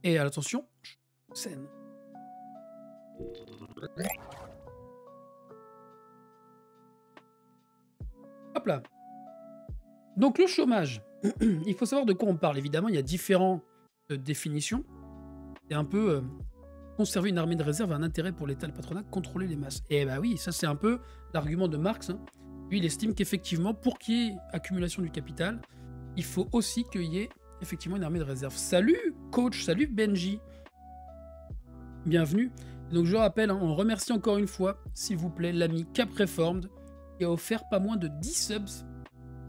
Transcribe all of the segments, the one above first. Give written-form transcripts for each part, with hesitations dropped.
Et attention, scène. Hop là. Donc le chômage, il faut savoir de quoi on parle. Évidemment, il y a différentes définitions. C'est un peu conserver une armée de réserve a un intérêt pour l'État et le patronat, contrôler les masses. Et bah oui, ça c'est un peu l'argument de Marx. Hein. Lui, il estime qu'effectivement, pour qu'il y ait accumulation du capital, il faut aussi qu'il y ait effectivement une armée de réserve. Salut coach, salut Benji. Bienvenue. Donc je rappelle, hein, on remercie encore une fois, s'il vous plaît, l'ami Cap Reformed, qui a offert pas moins de 10 subs.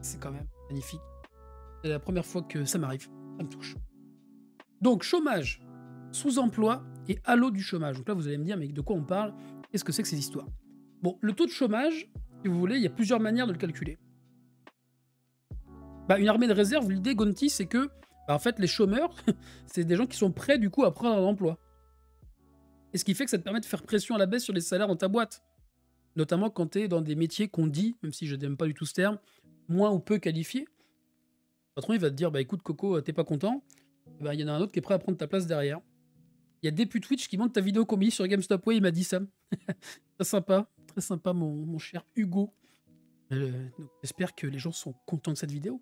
C'est quand même magnifique. C'est la première fois que ça m'arrive. Ça me touche. Donc chômage, sous-emploi et halo du chômage. Donc là, vous allez me dire, mais de quoi on parle? Qu'est-ce que c'est que ces histoires? Bon, le taux de chômage, si vous voulez, il y a plusieurs manières de le calculer. Bah, une armée de réserve, l'idée, Gonti, c'est que, bah, en fait, les chômeurs, c'est des gens qui sont prêts, du coup, à prendre un emploi. Et ce qui fait que ça te permet de faire pression à la baisse sur les salaires dans ta boîte. Notamment quand tu es dans des métiers qu'on dit, même si je n'aime pas du tout ce terme, moins ou peu qualifiés. Le patron, il va te dire, bah écoute, Coco, t'es pas content. Bah, y en a un autre qui est prêt à prendre ta place derrière. Il y a Début Twitch qui monte ta vidéo qu'on met sur GameStop. Ouais, il m'a dit ça. Très sympa, mon cher Hugo. J'espère que les gens sont contents de cette vidéo.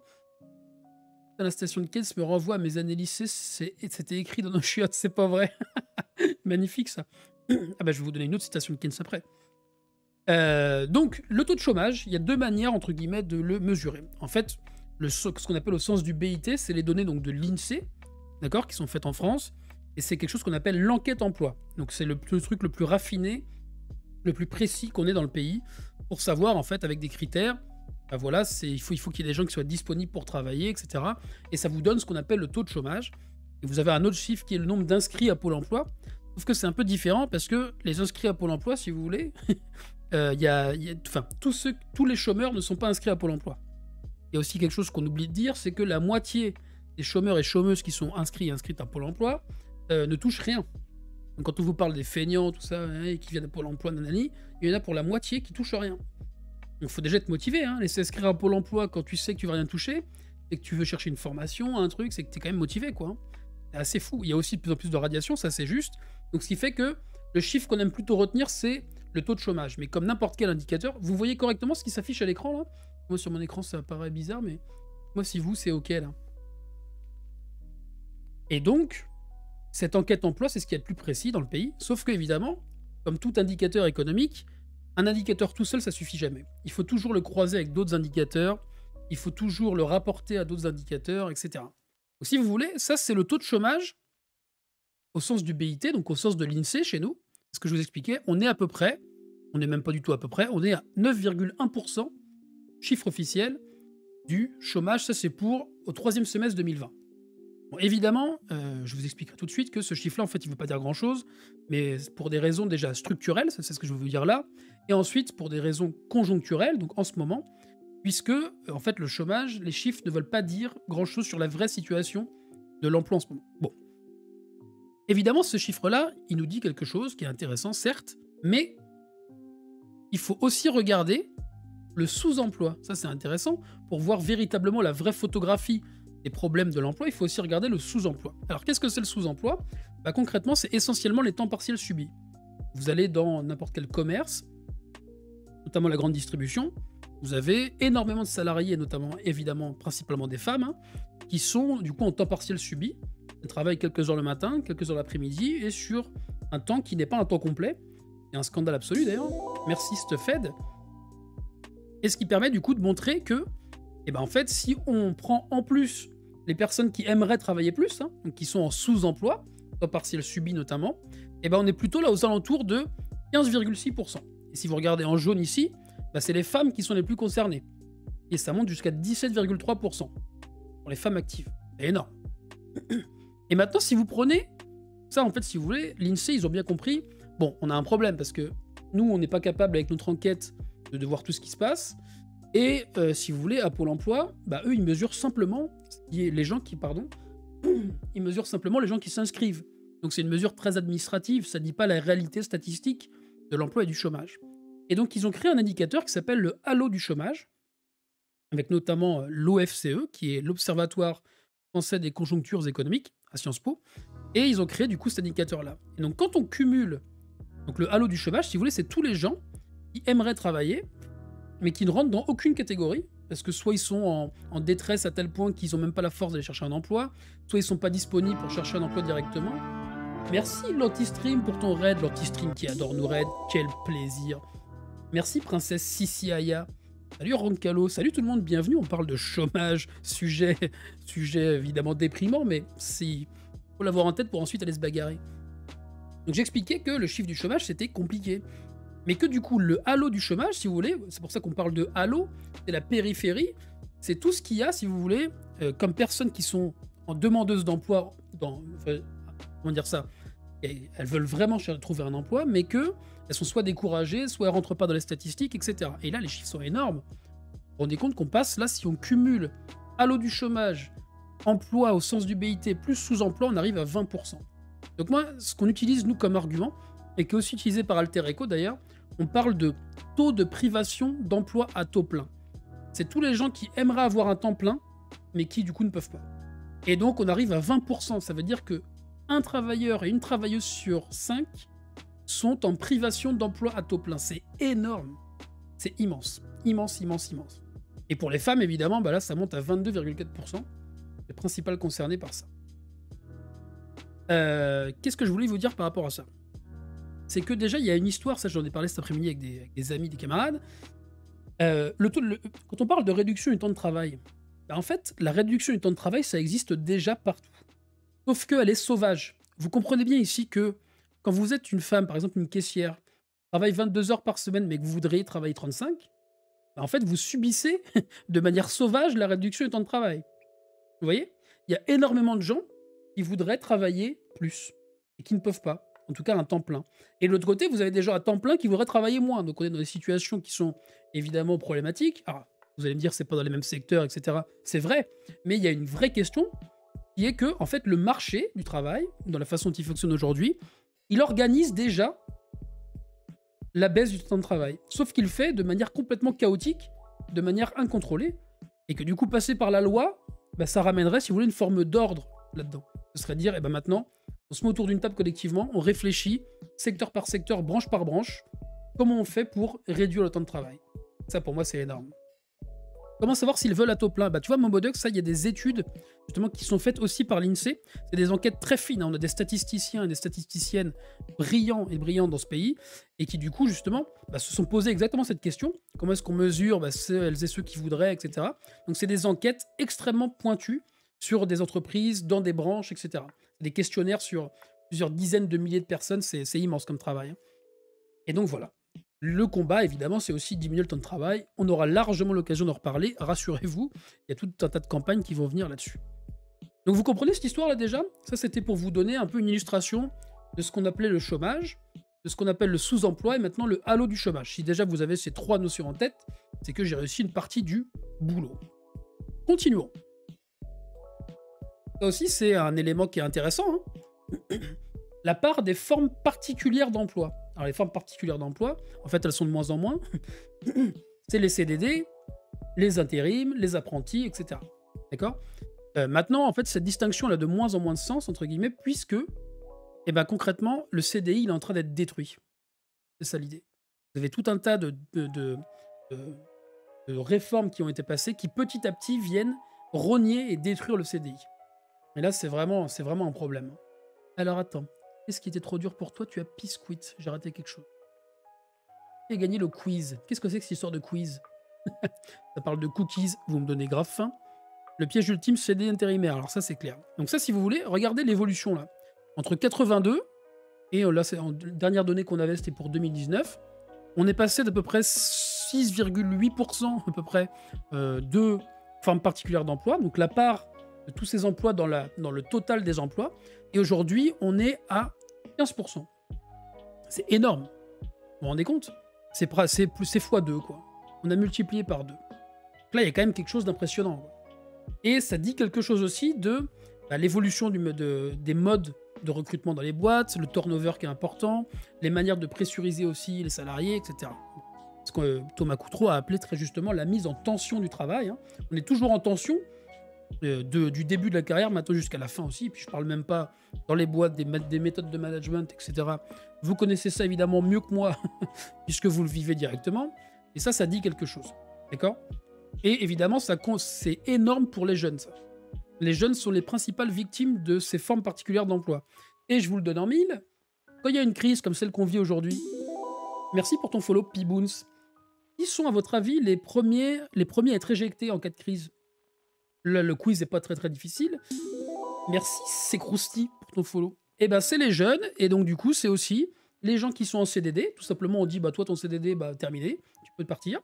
La station de Keynes me renvoie à mes années lycée, c'était écrit dans nos chiottes, c'est pas vrai. Magnifique ça. Ah bah je vais vous donner une autre citation de Keynes après. Donc, le taux de chômage, il y a deux manières, entre guillemets, de le mesurer. En fait, ce qu'on appelle au sens du BIT, c'est les données donc, de l'INSEE, d'accord, qui sont faites en France, et c'est quelque chose qu'on appelle l'enquête emploi. Donc, c'est le truc le plus raffiné, le plus précis qu'on ait dans le pays, pour savoir, en fait, avec des critères, ben voilà, il faut qu'il y ait des gens qui soient disponibles pour travailler, etc. Et ça vous donne ce qu'on appelle le taux de chômage. Et vous avez un autre chiffre qui est le nombre d'inscrits à Pôle emploi, sauf que c'est un peu différent, parce que les inscrits à Pôle emploi, si vous voulez... tous les chômeurs ne sont pas inscrits à Pôle emploi. Il y a aussi quelque chose qu'on oublie de dire, c'est que la moitié des chômeurs et chômeuses qui sont inscrits et inscrites à Pôle emploi ne touchent rien. Donc quand on vous parle des feignants, tout ça, et qui viennent à Pôle emploi, nanani, il y en a pour la moitié qui touchent rien. Donc il faut déjà être motivé, hein. Laisser inscrire à Pôle emploi quand tu sais que tu vas rien toucher, et que tu veux chercher une formation, un truc, c'est que tu es quand même motivé, quoi. C'est assez fou. Il y a aussi de plus en plus de radiation, ça c'est juste. Donc ce qui fait que le chiffre qu'on aime plutôt retenir, c'est le taux de chômage. Mais comme n'importe quel indicateur, vous voyez correctement ce qui s'affiche à l'écran, là? Moi, sur mon écran, ça paraît bizarre, mais moi, si vous, c'est OK, là. Et donc, cette enquête emploi, c'est ce qui est le plus précis dans le pays. Sauf que, évidemment, comme tout indicateur économique, un indicateur tout seul, ça suffit jamais. Il faut toujours le croiser avec d'autres indicateurs, il faut toujours le rapporter à d'autres indicateurs, etc. Donc, si vous voulez, ça, c'est le taux de chômage au sens du BIT, donc au sens de l'INSEE chez nous. Ce que je vous expliquais, on est à peu près, on n'est même pas du tout à peu près, on est à 9,1%, chiffre officiel, du chômage. Ça, c'est pour au troisième semestre 2020. Bon, évidemment, je vous expliquerai tout de suite que ce chiffre-là, en fait, il ne veut pas dire grand-chose, mais pour des raisons déjà structurelles, ça, c'est ce que je vais vous dire là, et ensuite pour des raisons conjoncturelles, donc en ce moment, puisque, en fait, le chômage, les chiffres ne veulent pas dire grand-chose sur la vraie situation de l'emploi en ce moment. Bon. Évidemment, ce chiffre-là, il nous dit quelque chose qui est intéressant, certes, mais il faut aussi regarder le sous-emploi. Ça, c'est intéressant. Pour voir véritablement la vraie photographie des problèmes de l'emploi, il faut aussi regarder le sous-emploi. Alors, qu'est-ce que c'est le sous-emploi? Bah, concrètement, c'est essentiellement les temps partiels subis. Vous allez dans n'importe quel commerce, notamment la grande distribution, vous avez énormément de salariés, et notamment, évidemment, principalement des femmes, hein, qui sont, du coup, en temps partiel subi. Elles travaillent quelques heures le matin, quelques heures l'après-midi, et sur un temps qui n'est pas un temps complet. C'est un scandale absolu, d'ailleurs. Merci, Stuffed. Et ce qui permet, du coup, de montrer que, eh ben, en fait, si on prend en plus les personnes qui aimeraient travailler plus, hein, donc qui sont en sous-emploi, temps partiel subi notamment, eh ben, on est plutôt là aux alentours de 15,6%. Et si vous regardez en jaune ici, bah, c'est les femmes qui sont les plus concernées. Et ça monte jusqu'à 17,3% pour les femmes actives. C'est énorme. Et maintenant, si vous prenez ça, en fait, si vous voulez, l'INSEE, ils ont bien compris, bon, on a un problème parce que nous, on n'est pas capable, avec notre enquête, de voir tout ce qui se passe. Et si vous voulez, à Pôle emploi, bah, eux, ils mesurent simplement les gens qui, ils mesurent simplement les gens qui s'inscrivent. Donc c'est une mesure très administrative, ça ne dit pas la réalité statistique de l'emploi et du chômage. Et donc ils ont créé un indicateur qui s'appelle le halo du chômage, avec notamment l'OFCE, qui est l'Observatoire français des conjonctures économiques, à Sciences Po, Et ils ont créé du coup cet indicateur-là. Et donc quand on cumule donc le halo du chômage, si vous voulez, c'est tous les gens qui aimeraient travailler, mais qui ne rentrent dans aucune catégorie, parce que soit ils sont en détresse à tel point qu'ils n'ont même pas la force d'aller chercher un emploi, soit ils sont pas disponibles pour chercher un emploi directement. Merci l'Antistream pour ton raid, l'Antistream qui adore nos raids, quel plaisir. Merci princesse Sisiaya. Salut Roncalo, salut tout le monde, bienvenue, on parle de chômage, sujet évidemment déprimant, mais il faut l'avoir en tête pour ensuite aller se bagarrer. Donc j'expliquais que le chiffre du chômage c'était compliqué, mais que du coup le halo du chômage, si vous voulez, c'est pour ça qu'on parle de halo, c'est la périphérie, c'est tout ce qu'il y a, si vous voulez, comme personnes qui sont en demandeuse d'emploi, comment dire ça, et elles veulent vraiment trouver un emploi, mais qu'elles sont soit découragées, soit elles rentrent pas dans les statistiques, etc. Et là, les chiffres sont énormes. Vous vous rendez compte qu'on passe, là, si on cumule halo du chômage, emploi au sens du BIT, plus sous-emploi, on arrive à 20%. Donc moi, ce qu'on utilise, nous, comme argument, et qui est aussi utilisé par Alter Eco, d'ailleurs, on parle de taux de privation d'emploi à taux plein. C'est tous les gens qui aimeraient avoir un temps plein, mais qui, du coup, ne peuvent pas. Et donc, on arrive à 20%. Ça veut dire que un travailleur et une travailleuse sur 5 sont en privation d'emploi à taux plein. C'est énorme. C'est immense. Immense, immense, immense. Et pour les femmes, évidemment, bah là, ça monte à 22,4%. Les principales concernées par ça. Qu'est-ce que je voulais vous dire par rapport à ça? C'est que déjà, il y a une histoire, ça j'en ai parlé cet après-midi avec des amis, des camarades. Quand on parle de réduction du temps de travail, bah en fait, la réduction du temps de travail, ça existe déjà partout. Sauf qu'elle est sauvage. Vous comprenez bien ici que quand vous êtes une femme, par exemple une caissière, qui travaille 22 heures par semaine, mais que vous voudriez travailler 35, bah en fait, vous subissez de manière sauvage la réduction du temps de travail. Vous voyez? Il y a énormément de gens qui voudraient travailler plus et qui ne peuvent pas. En tout cas, un temps plein. Et de l'autre côté, vous avez des gens à temps plein qui voudraient travailler moins. Donc, on est dans des situations qui sont évidemment problématiques. Alors, vous allez me dire, c'est pas dans les mêmes secteurs, etc. C'est vrai. Mais il y a une vraie question qui est que, en fait, le marché du travail, dans la façon dont il fonctionne aujourd'hui, il organise déjà la baisse du temps de travail. Sauf qu'il le fait de manière complètement chaotique, de manière incontrôlée. Et que du coup, passer par la loi, bah, ça ramènerait, si vous voulez, une forme d'ordre là-dedans. Ce serait de dire, eh ben maintenant, on se met autour d'une table collectivement, on réfléchit, secteur par secteur, branche par branche, comment on fait pour réduire le temps de travail. Ça, pour moi, c'est énorme. Comment savoir s'ils veulent à taux plein? Bah, tu vois, Momodoc, ça, il y a des études justement qui sont faites aussi par l'INSEE. C'est des enquêtes très fines. Hein. On a des statisticiens et des statisticiennes brillants et brillantes dans ce pays et qui, du coup, justement, bah, se sont posés exactement cette question. Comment est-ce qu'on mesure celles et ceux qui voudraient, etc. Donc, c'est des enquêtes extrêmement pointues sur des entreprises, dans des branches, etc. Des questionnaires sur plusieurs dizaines de milliers de personnes, c'est immense comme travail. Hein. Et donc voilà. Le combat, évidemment, c'est aussi diminuer le temps de travail. On aura largement l'occasion d'en reparler, rassurez-vous. Il y a tout un tas de campagnes qui vont venir là-dessus. Donc vous comprenez cette histoire-là déjà? Ça, c'était pour vous donner un peu une illustration de ce qu'on appelait le chômage, de ce qu'on appelle le sous-emploi et maintenant le halo du chômage. Si déjà vous avez ces trois notions en tête, c'est que j'ai réussi une partie du boulot. Continuons. Ça aussi, c'est un élément qui est intéressant. Hein. La part des formes particulières d'emploi. Alors, les formes particulières d'emploi, en fait, elles sont de moins en moins. C'est les CDD, les intérims, les apprentis, etc. D'accord? Maintenant, en fait, cette distinction a de moins en moins de sens, entre guillemets, puisque, eh ben, concrètement, le CDI, il est en train d'être détruit. C'est ça l'idée. Vous avez tout un tas de réformes qui ont été passées qui, petit à petit, viennent rogner et détruire le CDI. Mais là, c'est vraiment un problème. Alors attends, qu'est-ce qui était trop dur pour toi? Tu as pisquit, j'ai raté quelque chose. Tu as gagné le quiz. Qu'est-ce que c'est que cette histoire de quiz? Ça parle de cookies, vous me donnez grave faim. Le piège ultime, CD intérimaire, alors ça c'est clair. Donc ça, si vous voulez, regardez l'évolution là. Entre 82, et là, c'est la dernière donnée qu'on avait, c'était pour 2019, on est passé d'à peu près 6,8% à peu près de formes particulières d'emploi. Donc la part de tous ces emplois dans le total des emplois. Et aujourd'hui, on est à 15%. C'est énorme. Vous vous rendez compte? C'est x2, quoi. On a multiplié par 2. Donc là, il y a quand même quelque chose d'impressionnant. Et ça dit quelque chose aussi de l'évolution des modes de recrutement dans les boîtes, le turnover qui est important, les manières de pressuriser aussi les salariés, etc. Ce que Thomas Coutreau a appelé très justement la mise en tension du travail. Hein. On est toujours en tension, du début de la carrière, maintenant jusqu'à la fin aussi. Et puis je parle même pas dans les boîtes des méthodes de management, etc. Vous connaissez ça évidemment mieux que moi, puisque vous le vivez directement. Et ça dit quelque chose. D'accord? Et évidemment, c'est énorme pour les jeunes, ça. Les jeunes sont les principales victimes de ces formes particulières d'emploi. Et je vous le donne en mille, quand il y a une crise comme celle qu'on vit aujourd'hui, merci pour ton follow, Piboons. Qui sont, à votre avis, les premiers à être éjectés en cas de crise? Là, le quiz n'est pas très très difficile. Merci, c'est Krusty pour ton follow. Eh ben, c'est les jeunes, et donc du coup, c'est aussi les gens qui sont en CDD. Tout simplement, on dit, bah toi, ton CDD, bah terminé, tu peux partir.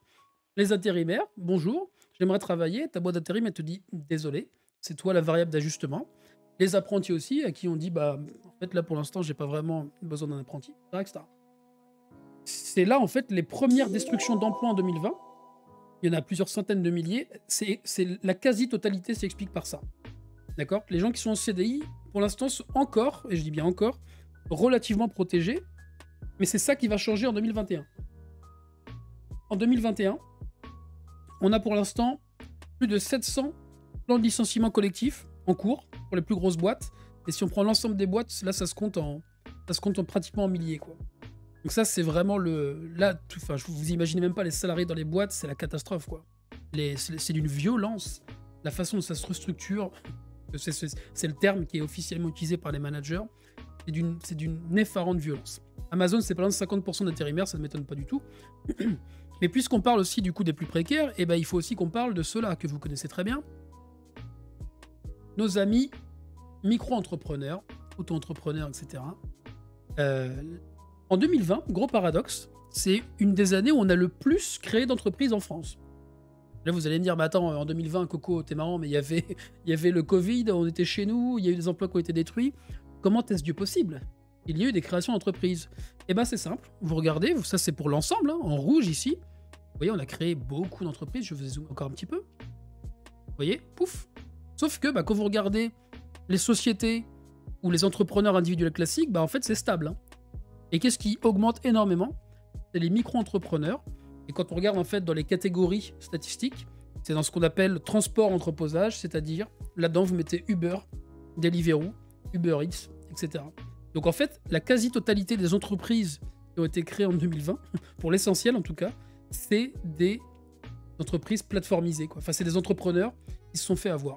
Les intérimaires, bonjour, j'aimerais travailler. Ta boîte d'intérim, elle te dit, désolé, c'est toi la variable d'ajustement. Les apprentis aussi, à qui on dit, bah en fait, là, pour l'instant, j'ai pas vraiment besoin d'un apprenti, etc. C'est là, en fait, les premières destructions d'emplois en 2020. Il y en a plusieurs centaines de milliers. C'est la quasi-totalité s'explique par ça. D'accord? Les gens qui sont en CDI, pour l'instant, sont encore, et je dis bien encore, relativement protégés. Mais c'est ça qui va changer en 2021. En 2021, on a pour l'instant plus de 700 plans de licenciement collectif en cours pour les plus grosses boîtes. Et si on prend l'ensemble des boîtes, là, ça se compte en pratiquement en milliers, quoi. Donc ça, c'est vraiment enfin, vous imaginez même pas les salariés dans les boîtes, c'est la catastrophe, quoi. C'est d'une violence. La façon dont ça se restructure, c'est le terme qui est officiellement utilisé par les managers, c'est d'une effarante violence. Amazon, c'est pas loin de 50% d'intérimaires, ça ne m'étonne pas du tout. Mais puisqu'on parle aussi du coup des plus précaires, eh ben, il faut aussi qu'on parle de ceux-là que vous connaissez très bien. Nos amis micro-entrepreneurs, auto-entrepreneurs, etc. En 2020, gros paradoxe, c'est une des années où on a le plus créé d'entreprises en France. Là, vous allez me dire, bah attends, en 2020, Coco, t'es marrant, mais il y avait le Covid, on était chez nous, il y a eu des emplois qui ont été détruits. Comment est-ce Dieu possible? Il y a eu des créations d'entreprises. Eh ben, c'est simple. Vous regardez, ça c'est pour l'ensemble, hein, en rouge ici. Vous voyez, on a créé beaucoup d'entreprises. Je vous zoome encore un petit peu. Vous voyez, pouf. Sauf que bah, quand vous regardez les sociétés ou les entrepreneurs individuels classiques, bah en fait c'est stable, hein. Et qu'est-ce qui augmente énormément? C'est les micro-entrepreneurs. Et quand on regarde en fait dans les catégories statistiques, c'est dans ce qu'on appelle transport-entreposage, c'est-à-dire là-dedans vous mettez Uber, Deliveroo, Uber Eats, etc. Donc en fait, la quasi-totalité des entreprises qui ont été créées en 2020, pour l'essentiel en tout cas, c'est des entreprises plateformisées, quoi. Enfin, c'est des entrepreneurs qui se sont fait avoir.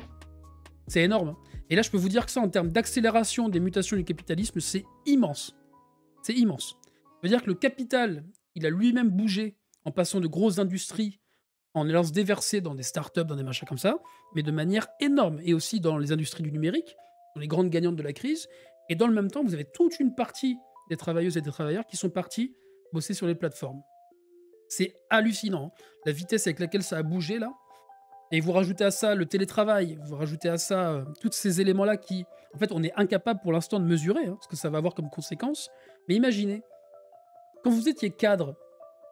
C'est énorme, hein. Et là, je peux vous dire que ça, en termes d'accélération des mutations du capitalisme, c'est immense. C'est immense. Ça veut dire que le capital, il a lui-même bougé en passant de grosses industries, en allant se déverser dans des startups, dans des machins comme ça, mais de manière énorme. Et aussi dans les industries du numérique, dans les grandes gagnantes de la crise. Et dans le même temps, vous avez toute une partie des travailleuses et des travailleurs qui sont partis bosser sur les plateformes. C'est hallucinant, hein, la vitesse avec laquelle ça a bougé là. Et vous rajoutez à ça le télétravail, vous rajoutez à ça tous ces éléments-là qui, en fait, on est incapable pour l'instant de mesurer, hein, ce que ça va avoir comme conséquence. Mais imaginez, quand vous étiez cadre,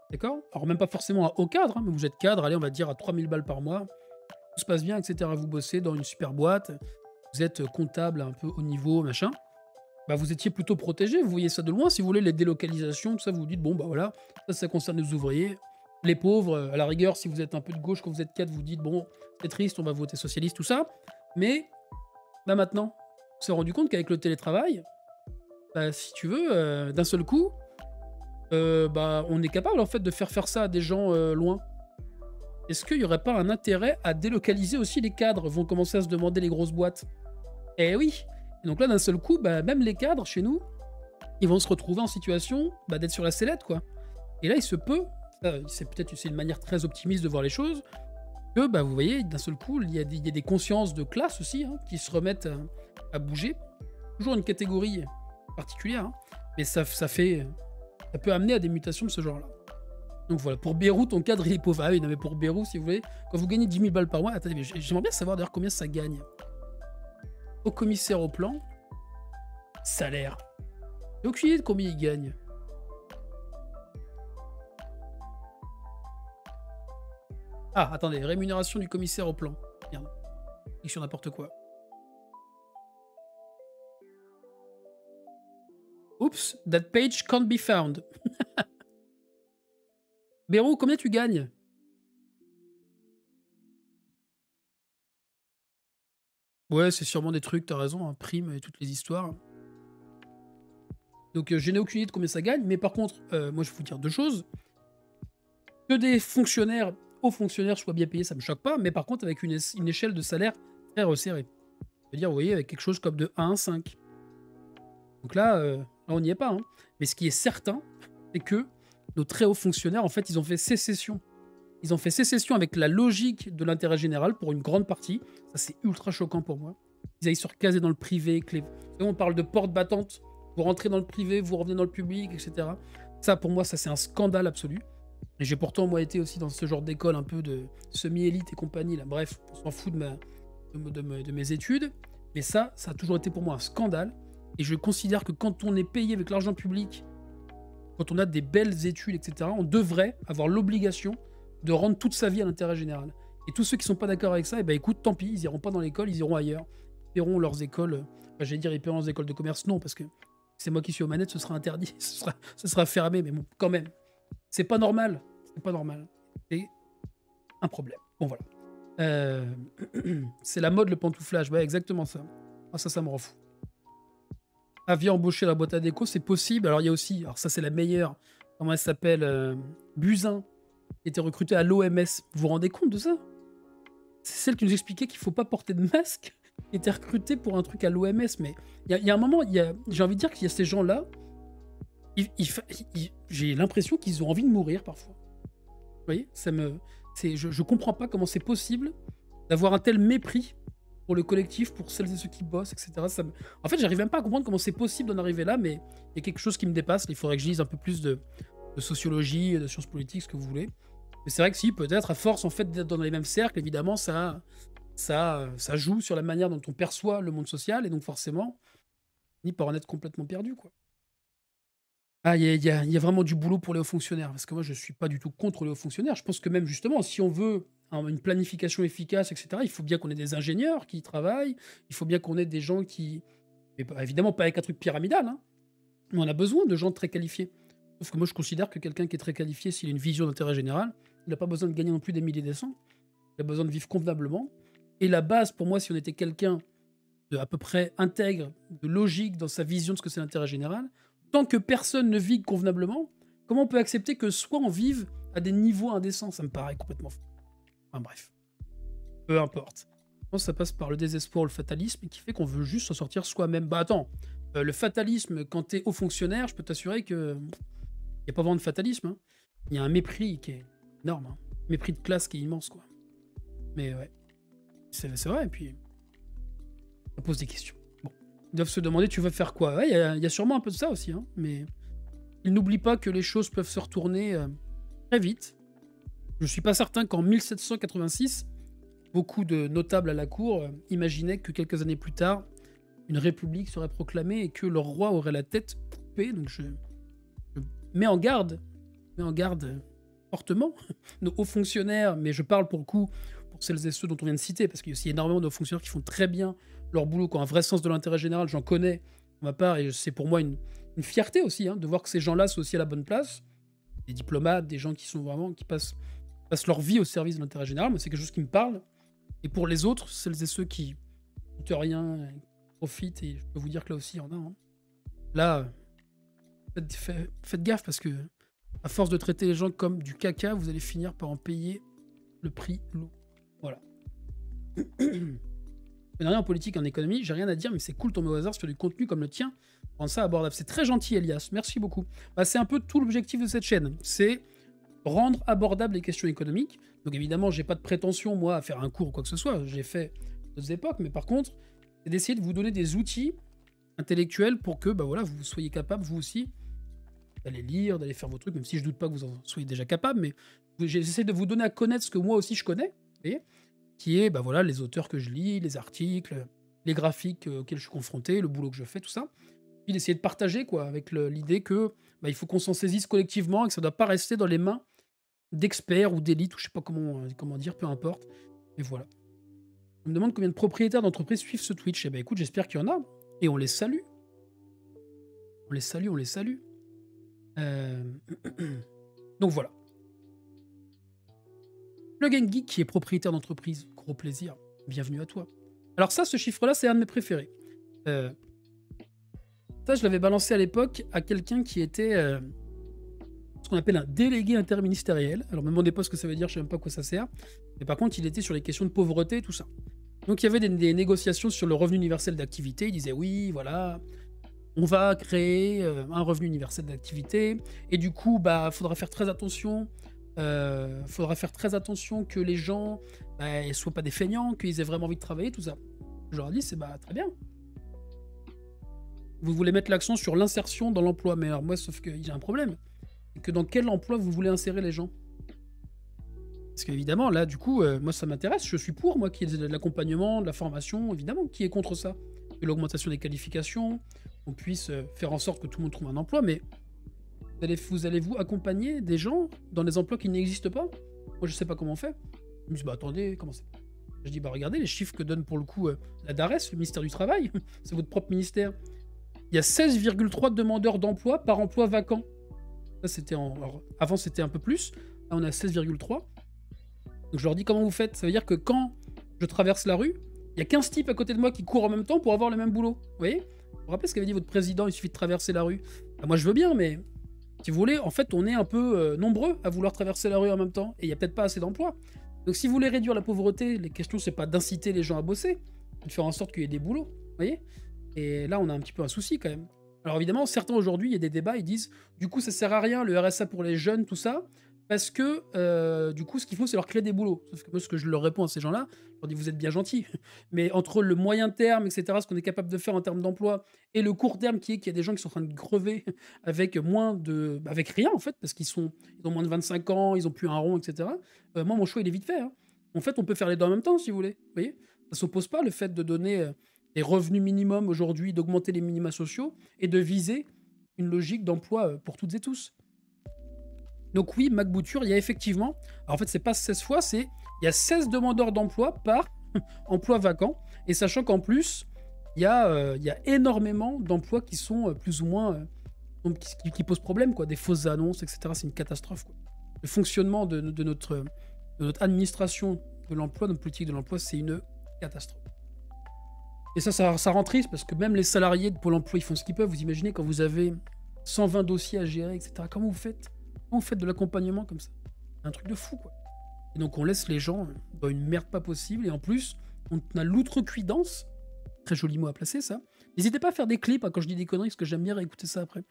d'accord? Alors même pas forcément à haut cadre, hein, mais vous êtes cadre, allez, on va dire à 3000 balles par mois, tout se passe bien, etc. Vous bossez dans une super boîte, vous êtes comptable un peu haut niveau, machin. Bah, vous étiez plutôt protégé, vous voyez ça de loin. Si vous voulez les délocalisations, tout ça, vous vous dites, bon, bah voilà, ça concerne les ouvriers. Les pauvres, à la rigueur, si vous êtes un peu de gauche, quand vous êtes 4, vous dites, bon, c'est triste, on va voter socialiste, tout ça. Mais, bah maintenant, on s'est rendu compte qu'avec le télétravail, bah, si tu veux, d'un seul coup, bah, on est capable, en fait, de faire ça à des gens loin. Est-ce qu'il n'y aurait pas un intérêt à délocaliser aussi les cadres? Vont commencer à se demander les grosses boîtes. Eh oui. Et donc là, d'un seul coup, bah, même les cadres, chez nous, ils vont se retrouver en situation bah, d'être sur la sellette, quoi. Et là, il se peut, c'est une manière très optimiste de voir les choses, que bah, vous voyez, d'un seul coup, il y a des consciences de classe aussi hein, qui se remettent à bouger. Toujours une catégorie particulière, hein, mais ça peut amener à des mutations de ce genre-là. Donc voilà, pour Bérou, ton cadre il est pauvre. Ah oui, non, mais pour Bérou, si vous voulez, quand vous gagnez 10 000 balles par mois, attendez, mais j'aimerais bien savoir d'ailleurs combien ça gagne. Au commissaire au plan, salaire. J'ai aucune idée de combien il gagne. Ah, attendez, rémunération du commissaire au plan. Merde, je sur n'importe quoi. Oops, that page can't be found. Bérou, combien tu gagnes? Ouais, c'est sûrement des trucs, t'as raison, hein, prime et toutes les histoires. Donc je n'ai aucune idée de combien ça gagne, mais par contre, moi je vais vous dire deux choses. Que des fonctionnaires, hauts fonctionnaires soient bien payés, ça me choque pas, mais par contre avec une échelle de salaire très resserrée. C'est-à-dire, vous voyez, avec quelque chose comme de 1 à 5. Donc là, on n'y est pas, hein. Mais ce qui est certain, c'est que nos très hauts fonctionnaires, en fait, ils ont fait sécession. Ils ont fait sécession avec la logique de l'intérêt général pour une grande partie. Ça, c'est ultra choquant pour moi. Ils aillent se recaser dans le privé. On parle de porte battante. Vous rentrez dans le privé, vous revenez dans le public, etc. Ça, pour moi, ça, c'est un scandale absolu. Et j'ai pourtant, moi, été aussi dans ce genre d'école un peu de semi-élite et compagnie. Là. Bref, on s'en fout de mes études. Mais ça a toujours été pour moi un scandale. Et je considère que quand on est payé avec l'argent public, quand on a des belles études, etc., on devrait avoir l'obligation de rendre toute sa vie à l'intérêt général. Et tous ceux qui sont pas d'accord avec ça, eh ben écoute, tant pis, ils iront pas dans l'école, ils iront ailleurs. Ils paieront leurs écoles, j'allais dire ils paieront leurs écoles de commerce, non, parce que c'est moi qui suis aux manettes, ce sera interdit, ce sera fermé, mais bon, quand même. C'est pas normal, c'est pas normal. C'est un problème. Bon voilà. C'est la mode, le pantouflage, ouais, exactement ça. Ah, ça me rend fou. Aviez embauché la boîte à déco, c'est possible. Alors il y a aussi, alors ça c'est la meilleure, comment elle s'appelle, Buzyn, qui était recrutée à l'OMS. Vous vous rendez compte de ça? C'est celle qui nous expliquait qu'il faut pas porter de masque, qui était recrutée pour un truc à l'OMS. Mais il y a un moment, j'ai envie de dire qu'il y a ces gens-là, j'ai l'impression qu'ils ont envie de mourir parfois. Vous voyez, je comprends pas comment c'est possible d'avoir un tel mépris pour le collectif, pour celles et ceux qui bossent, etc. En fait, j'arrive même pas à comprendre comment c'est possible d'en arriver là, mais il y a quelque chose qui me dépasse. Il faudrait que je lise un peu plus de sociologie, de sciences politiques, ce que vous voulez. Mais c'est vrai que si, peut-être, à force en fait d'être dans les mêmes cercles, évidemment, ça joue sur la manière dont on perçoit le monde social, et donc forcément, on finit par en être complètement perdu, quoi. Ah, il y a vraiment du boulot pour les hauts fonctionnaires, parce que moi, je suis pas du tout contre les hauts fonctionnaires. Je pense que même justement, si on veut une planification efficace, etc., il faut bien qu'on ait des ingénieurs qui y travaillent, il faut bien qu'on ait des gens qui... Mais évidemment, pas avec un truc pyramidal, hein, mais on a besoin de gens très qualifiés. Sauf que moi, je considère que quelqu'un qui est très qualifié, s'il a une vision d'intérêt général, il n'a pas besoin de gagner non plus des milliers et des cents. Il a besoin de vivre convenablement. Et la base, pour moi, si on était quelqu'un de à peu près intègre, de logique dans sa vision de ce que c'est l'intérêt général, tant que personne ne vit convenablement, comment on peut accepter que soit on vive à des niveaux indécents? Ça me paraît complètement fou. Enfin bref, peu importe. Je pense que ça passe par le désespoir, le fatalisme, qui fait qu'on veut juste s'en sortir soi-même. Bah attends, le fatalisme, quand t'es haut fonctionnaire, je peux t'assurer que il n'y a pas vraiment de fatalisme, hein. Il y a un mépris qui est énorme, hein. Mépris de classe qui est immense, quoi. Mais ouais, c'est vrai, et puis ça pose des questions. Bon, ils doivent se demander, tu vas faire quoi? Ouais, il y a sûrement un peu de ça aussi, hein, mais ils n'oublient pas que les choses peuvent se retourner très vite. Je suis pas certain qu'en 1786, beaucoup de notables à la cour imaginaient que quelques années plus tard, une république serait proclamée et que leur roi aurait la tête coupée. Donc je mets en garde fortement nos hauts fonctionnaires, mais je parle pour le coup pour celles et ceux dont on vient de citer, parce qu'il y a aussi énormément de hauts fonctionnaires qui font très bien leur boulot, qui ont un vrai sens de l'intérêt général, j'en connais pour ma part, et c'est pour moi une fierté aussi, hein, de voir que ces gens-là sont aussi à la bonne place, des diplomates, des gens qui sont vraiment, qui passent leur vie au service de l'intérêt général. Moi, c'est quelque chose qui me parle, et pour les autres, celles et ceux qui ne coûtent rien, qui profitent, et je peux vous dire que là aussi, il y en a, hein. Là, faites gaffe, parce que à force de traiter les gens comme du caca, vous allez finir par en payer le prix lourd. Voilà. Je n'ai rien en politique, en économie, j'ai rien à dire, mais c'est cool ton mot au hasard sur du contenu comme le tien. Rendre ça abordable. C'est très gentil, Elias. Merci beaucoup. Bah, c'est un peu tout l'objectif de cette chaîne. C'est rendre abordables les questions économiques. Donc évidemment, j'ai pas de prétention, moi, à faire un cours ou quoi que ce soit. J'ai fait d'autres époques, mais par contre, c'est d'essayer de vous donner des outils intellectuels pour que bah voilà, vous soyez capable, vous aussi, d'aller lire, d'aller faire vos trucs, même si je doute pas que vous en soyez déjà capable, mais j'essaie de vous donner à connaître ce que moi aussi je connais, vous voyez, qui est bah voilà, les auteurs que je lis, les articles, les graphiques auxquels je suis confronté, le boulot que je fais, tout ça. Puis d'essayer de partager quoi, avec l'idée que bah, il faut qu'on s'en saisisse collectivement et que ça ne doit pas rester dans les mains d'experts ou d'élites, ou je sais pas comment dire, peu importe. Mais voilà. On me demande combien de propriétaires d'entreprises suivent ce Twitch. Eh ben écoute, j'espère qu'il y en a. Et on les salue. On les salue, on les salue. Donc voilà. Plug and Geek qui est propriétaire d'entreprise, gros plaisir. Bienvenue à toi. Alors ça, ce chiffre-là, c'est un de mes préférés. Euh, Ça, je l'avais balancé à l'époque à quelqu'un qui était ce qu'on appelle un délégué interministériel. Alors, ne me demandez pas ce que ça veut dire, je ne sais même pas à quoi ça sert. Mais par contre, il était sur les questions de pauvreté, tout ça. Donc, il y avait des négociations sur le revenu universel d'activité. Il disait, oui, voilà, on va créer un revenu universel d'activité. Et du coup, bah, faudra faire très attention. Faudra faire très attention que les gens ne soient pas des feignants, qu'ils aient vraiment envie de travailler, tout ça. Je leur ai dit, c'est bah, très bien. Vous voulez mettre l'accent sur l'insertion dans l'emploi. Mais alors moi, sauf que j'ai un problème. C'est que dans quel emploi vous voulez insérer les gens? Parce qu'évidemment, là, du coup, moi, ça m'intéresse. Je suis pour, moi, qu'il y ait de l'accompagnement, de la formation, évidemment. Qui est contre ça? De l'augmentation des qualifications, on puisse faire en sorte que tout le monde trouve un emploi. Mais vous allez-vous accompagner des gens dans des emplois qui n'existent pas? Moi, je sais pas comment on fait. Je me dis, bah attendez, comment c'est? Je dis, bah regardez les chiffres que donne pour le coup la DARES, le ministère du Travail. C'est votre propre ministère. Il y a 16,3 demandeurs d'emploi par emploi vacant. Ça, c'était alors, avant, c'était un peu plus. Là, on est à 16,3. Donc, je leur dis comment vous faites. Ça veut dire que quand je traverse la rue, il y a 15 types à côté de moi qui courent en même temps pour avoir le même boulot. Vous voyez? Vous vous rappelez ce qu'avait dit votre président? Il suffit de traverser la rue. Bah, moi, je veux bien, mais si vous voulez, en fait, on est un peu nombreux à vouloir traverser la rue en même temps. Et il n'y a peut-être pas assez d'emplois. Donc, si vous voulez réduire la pauvreté, les questions, c'est pas d'inciter les gens à bosser, c'est de faire en sorte qu'il y ait des boulots. Vous voyez? Et là, on a un petit peu un souci quand même. Alors évidemment, certains aujourd'hui, il y a des débats, ils disent du coup, ça sert à rien le RSA pour les jeunes, tout ça, parce que du coup, ce qu'il faut, c'est leur créer des boulots. Sauf que moi, ce que je leur réponds à ces gens-là, je leur dis vous êtes bien gentils, mais entre le moyen terme, etc., ce qu'on est capable de faire en termes d'emploi, et le court terme qui est qu'il y a des gens qui sont en train de crever avec avec rien en fait, parce ils ont moins de 25 ans, ils ont plus un rond, etc. Moi, mon choix, il est vite fait. Hein. En fait, on peut faire les deux en même temps, si vous voulez. Vous voyez, ça s'oppose pas le fait de donner des revenus minimums aujourd'hui, d'augmenter les minima sociaux et de viser une logique d'emploi pour toutes et tous. Donc oui, MacBouture, il y a effectivement, alors en fait c'est pas 16 fois, il y a 16 demandeurs d'emploi par emploi vacant, et sachant qu'en plus, il y a énormément d'emplois qui sont plus ou moins, qui posent problème, quoi, des fausses annonces, etc. C'est une catastrophe, quoi. Le fonctionnement de notre administration de l'emploi, notre politique de l'emploi, c'est une catastrophe. Et ça rend triste parce que même les salariés de Pôle emploi, ils font ce qu'ils peuvent. Vous imaginez quand vous avez 120 dossiers à gérer, etc. Comment vous faites? Comment vous faites de l'accompagnement comme ça? C'est un truc de fou, quoi. Et donc on laisse les gens dans une merde pas possible. Et en plus, on a l'outrecuidance. Très joli mot à placer, ça. N'hésitez pas à faire des clips quand je dis des conneries, parce que j'aime bien réécouter ça après.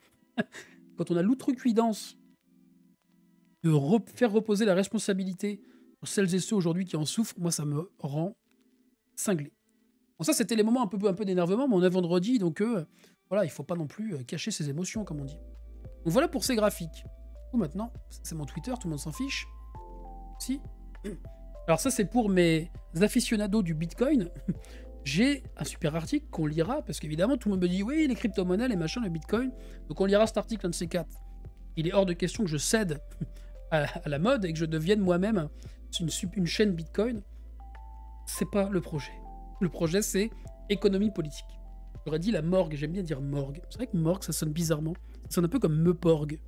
Quand on a l'outrecuidance de faire reposer la responsabilité sur celles et ceux aujourd'hui qui en souffrent, moi ça me rend cinglé. Bon, ça, c'était les moments un peu d'énervement, mais on est vendredi, donc voilà, il faut pas non plus cacher ses émotions, comme on dit. Donc voilà pour ces graphiques. Maintenant, c'est mon Twitter, tout le monde s'en fiche. Si. Alors ça, c'est pour mes aficionados du Bitcoin. J'ai un super article qu'on lira, parce qu'évidemment, tout le monde me dit, oui, les crypto-monnaies, les machins, le Bitcoin. Donc on lira cet article, un de ces quatre. Il est hors de question que je cède à la mode et que je devienne moi-même une chaîne Bitcoin. C'est pas le projet. Le projet, c'est économie politique. J'aurais dit la morgue, j'aime bien dire morgue. C'est vrai que morgue, ça sonne bizarrement. Ça sonne un peu comme meuporgue.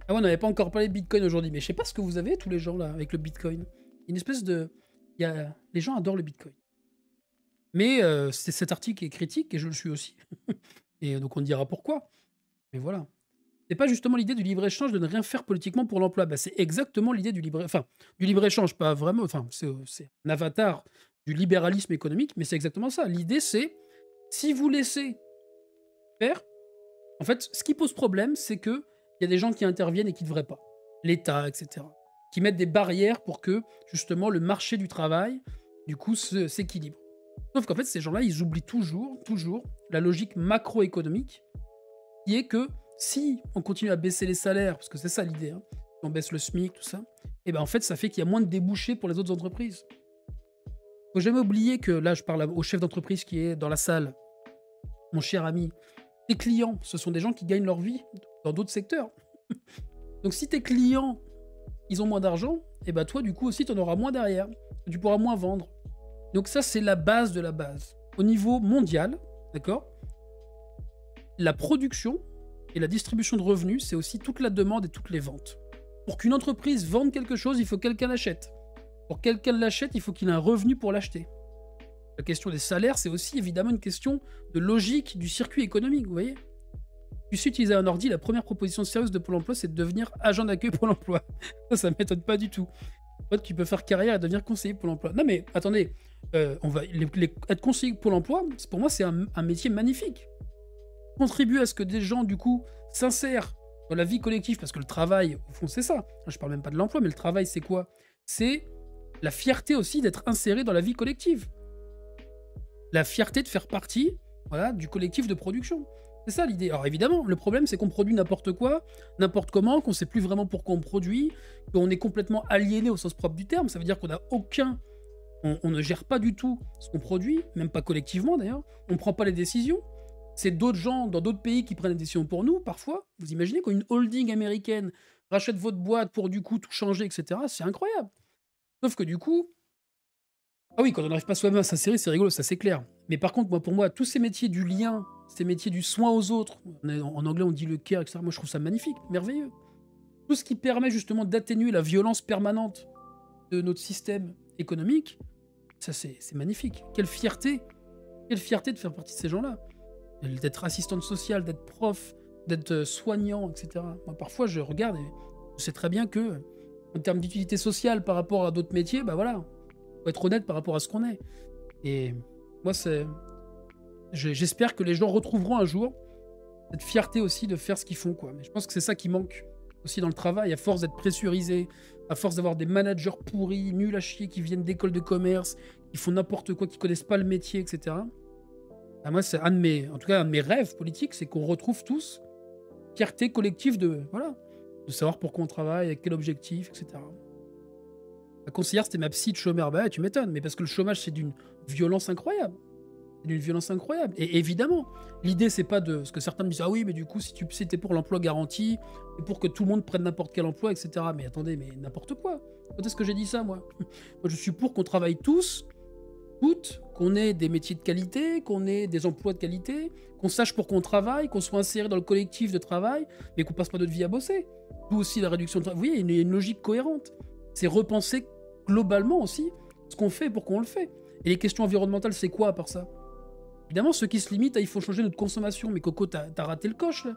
Ah ouais, on n'avait pas encore parlé de Bitcoin aujourd'hui, mais je sais pas ce que vous avez, tous les gens là, avec le Bitcoin. Une espèce de... Les gens adorent le Bitcoin. Mais cet article est critique, et je le suis aussi. Et donc on dira pourquoi. Mais voilà. C'est pas justement l'idée du libre-échange de ne rien faire politiquement pour l'emploi. Bah, c'est exactement l'idée du libre-échange, pas vraiment. Enfin, c'est un avatar du libéralisme économique, mais c'est exactement ça. L'idée, c'est si vous laissez faire, en fait, ce qui pose problème, c'est que il y a des gens qui interviennent et qui ne devraient pas. L'État, etc. Qui mettent des barrières pour que, justement, le marché du travail, du coup, s'équilibre. Sauf qu'en fait, ces gens-là, ils oublient toujours la logique macroéconomique, qui est que si on continue à baisser les salaires, parce que c'est ça l'idée, hein, on baisse le SMIC, tout ça, et ben en fait, ça fait qu'il y a moins de débouchés pour les autres entreprises. Faut jamais oublier que, là, je parle au chef d'entreprise qui est dans la salle, mon cher ami, tes clients, ce sont des gens qui gagnent leur vie dans d'autres secteurs. Donc si tes clients, ils ont moins d'argent, et ben toi, du coup, aussi, tu en auras moins derrière. Tu pourras moins vendre. Donc ça, c'est la base de la base. Au niveau mondial, d'accord, la production et la distribution de revenus, c'est aussi toute la demande et toutes les ventes. Pour qu'une entreprise vende quelque chose, il faut que quelqu'un l'achète. Pour que quelqu'un l'achète, il faut qu'il ait un revenu pour l'acheter. La question des salaires, c'est aussi évidemment une question de logique du circuit économique, vous voyez. Tu sais utiliser un ordi, la première proposition sérieuse de Pôle emploi, c'est de devenir agent d'accueil Pôle emploi. Ça m'étonne pas du tout. En fait, tu peux faire carrière et devenir conseiller Pôle emploi. Non mais, attendez, être conseiller Pôle emploi, pour moi, c'est un métier magnifique. Contribuer à ce que des gens, du coup, s'insèrent dans la vie collective, parce que le travail, au fond, c'est ça. Je parle même pas de l'emploi, mais le travail, c'est quoi? C'est la fierté aussi d'être inséré dans la vie collective. La fierté de faire partie, voilà, du collectif de production. C'est ça l'idée. Alors évidemment, le problème c'est qu'on produit n'importe quoi, n'importe comment, qu'on sait plus vraiment pourquoi on produit, qu'on est complètement aliéné au sens propre du terme. Ça veut dire qu'on n'a aucun... On ne gère pas du tout ce qu'on produit, même pas collectivement d'ailleurs. On ne prend pas les décisions. C'est d'autres gens dans d'autres pays qui prennent les décisions pour nous, parfois. Vous imaginez quand une holding américaine rachète votre boîte pour du coup tout changer, etc. C'est incroyable. Sauf que du coup... Ah oui, quand on n'arrive pas soi-même à s'insérer, c'est rigolo, ça c'est clair. Mais par contre, pour moi, tous ces métiers du lien, ces métiers du soin aux autres, en anglais on dit le care, etc. Moi je trouve ça magnifique, merveilleux. Tout ce qui permet justement d'atténuer la violence permanente de notre système économique, ça c'est magnifique. Quelle fierté de faire partie de ces gens-là. D'être assistante sociale, d'être prof, d'être soignant, etc. Moi parfois je regarde et je sais très bien que, en termes d'utilité sociale par rapport à d'autres métiers, bah voilà, faut être honnête par rapport à ce qu'on est. Et moi, j'espère que les gens retrouveront un jour cette fierté aussi de faire ce qu'ils font, quoi. Mais je pense que c'est ça qui manque aussi dans le travail, à force d'être pressurisé, à force d'avoir des managers pourris, nuls à chier, qui viennent d'écoles de commerce, qui font n'importe quoi, qui connaissent pas le métier, etc. Ah, moi, c'est un de mes rêves politiques, c'est qu'on retrouve tous fierté collective de savoir pourquoi on travaille, avec quel objectif, etc. La conseillère, c'était ma psy de chômeur. Bah ouais, tu m'étonnes, mais parce que le chômage, c'est d'une violence incroyable. C'est d'une violence incroyable. Et évidemment, l'idée, c'est pas de... Ce que certains me disent, ah oui, mais du coup, si t'es pour l'emploi garanti, et pour que tout le monde prenne n'importe quel emploi, etc. Mais attendez, mais n'importe quoi. Quand est-ce que j'ai dit ça, moi? Moi, je suis pour qu'on travaille tous, toutes, qu'on ait des métiers de qualité, qu'on ait des emplois de qualité, qu'on sache pour qu'on travaille, qu'on soit inséré dans le collectif de travail, mais qu'on passe pas notre vie à bosser. D'où aussi la réduction de travail. Vous voyez, il y a une logique cohérente. C'est repenser globalement aussi ce qu'on fait pour qu'on le fait. Et les questions environnementales, c'est quoi à part ça? Évidemment, ceux qui se limitent à il faut changer notre consommation. Mais Coco, t'as raté le coche, là.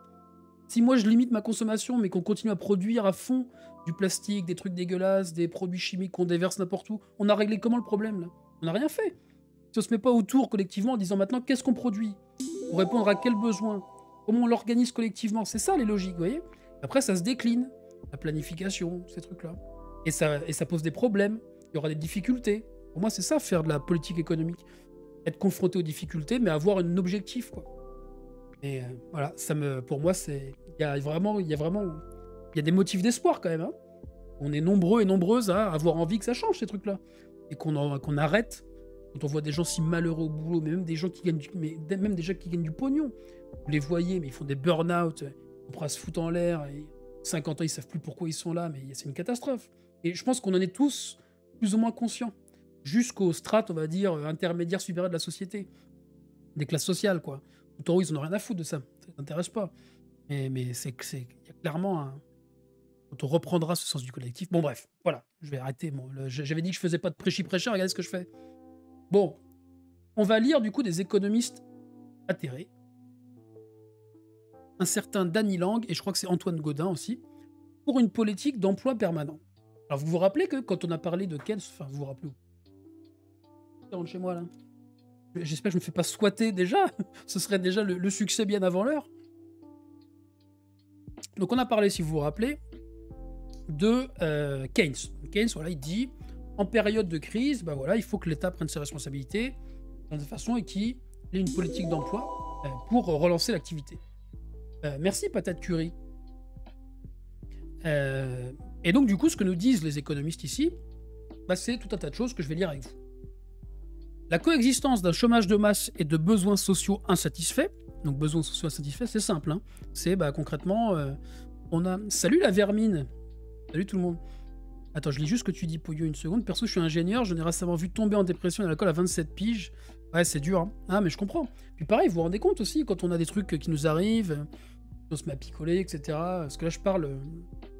Si moi, je limite ma consommation, mais qu'on continue à produire à fond du plastique, des trucs dégueulasses, des produits chimiques qu'on déverse n'importe où, on a réglé comment le problème, là? On n'a rien fait. Si on se met pas autour collectivement en disant maintenant qu'est-ce qu'on produit pour répondre à quel besoin, comment on l'organise collectivement, c'est ça les logiques, vous voyez? Après, ça se décline. La planification, ces trucs-là. Et ça pose des problèmes, il y aura des difficultés. Pour moi, c'est ça, faire de la politique économique. Être confronté aux difficultés, mais avoir un objectif, quoi. Et voilà, pour moi, il y a des motifs d'espoir, quand même. Hein. On est nombreux et nombreuses à avoir envie que ça change, ces trucs-là. Et qu'on arrête, quand on voit des gens si malheureux au boulot, mais même des gens qui gagnent du pognon. Vous les voyez, mais ils font des burn-out, ils pourraient se foutre en l'air, et 50 ans, ils savent plus pourquoi ils sont là, mais c'est une catastrophe. Et je pense qu'on en est tous plus ou moins conscients. Jusqu'aux strates, on va dire, intermédiaires supérieures de la société. Des classes sociales, quoi. Tout en haut, ils n'en ont rien à foutre de ça. Ça ne t'intéresse pas. Mais il y a clairement un... Quand on reprendra ce sens du collectif... Bon, bref, voilà. Je vais arrêter. J'avais dit que je faisais pas de prêchi-prêcheur. Regardez ce que je fais. Bon. On va lire, du coup, des économistes atterrés. Un certain Danny Lang, et je crois que c'est Antoine Gaudin aussi, pour une politique d'emploi permanent. Alors, vous vous rappelez que quand on a parlé de Keynes... Enfin, vous vous rappelez où? Ça rentre chez moi, là. J'espère que je me fais pas squatter déjà. Ce serait déjà le succès bien avant l'heure. Donc on a parlé, si vous vous rappelez, de Keynes. Keynes, voilà, il dit, en période de crise, bah voilà, il faut que l'État prenne ses responsabilités de façon et qu'il ait une politique d'emploi pour relancer l'activité. Merci, Patate Curie. Et donc du coup, ce que nous disent les économistes ici, bah, c'est tout un tas de choses que je vais lire avec vous. La coexistence d'un chômage de masse et de besoins sociaux insatisfaits. Donc besoins sociaux insatisfaits, c'est simple. Hein. C'est concrètement, on a... Salut la vermine. Salut tout le monde. Attends, je lis juste ce que tu dis, Pouillot, une seconde. Perso, je suis ingénieur, j'en ai récemment vu tomber en dépression à l'alcool à 27 piges. Ouais, c'est dur. Hein. Ah, mais je comprends. Puis pareil, vous vous rendez compte aussi, quand on a des trucs qui nous arrivent, on se met à picoler, etc. Parce que là, je parle,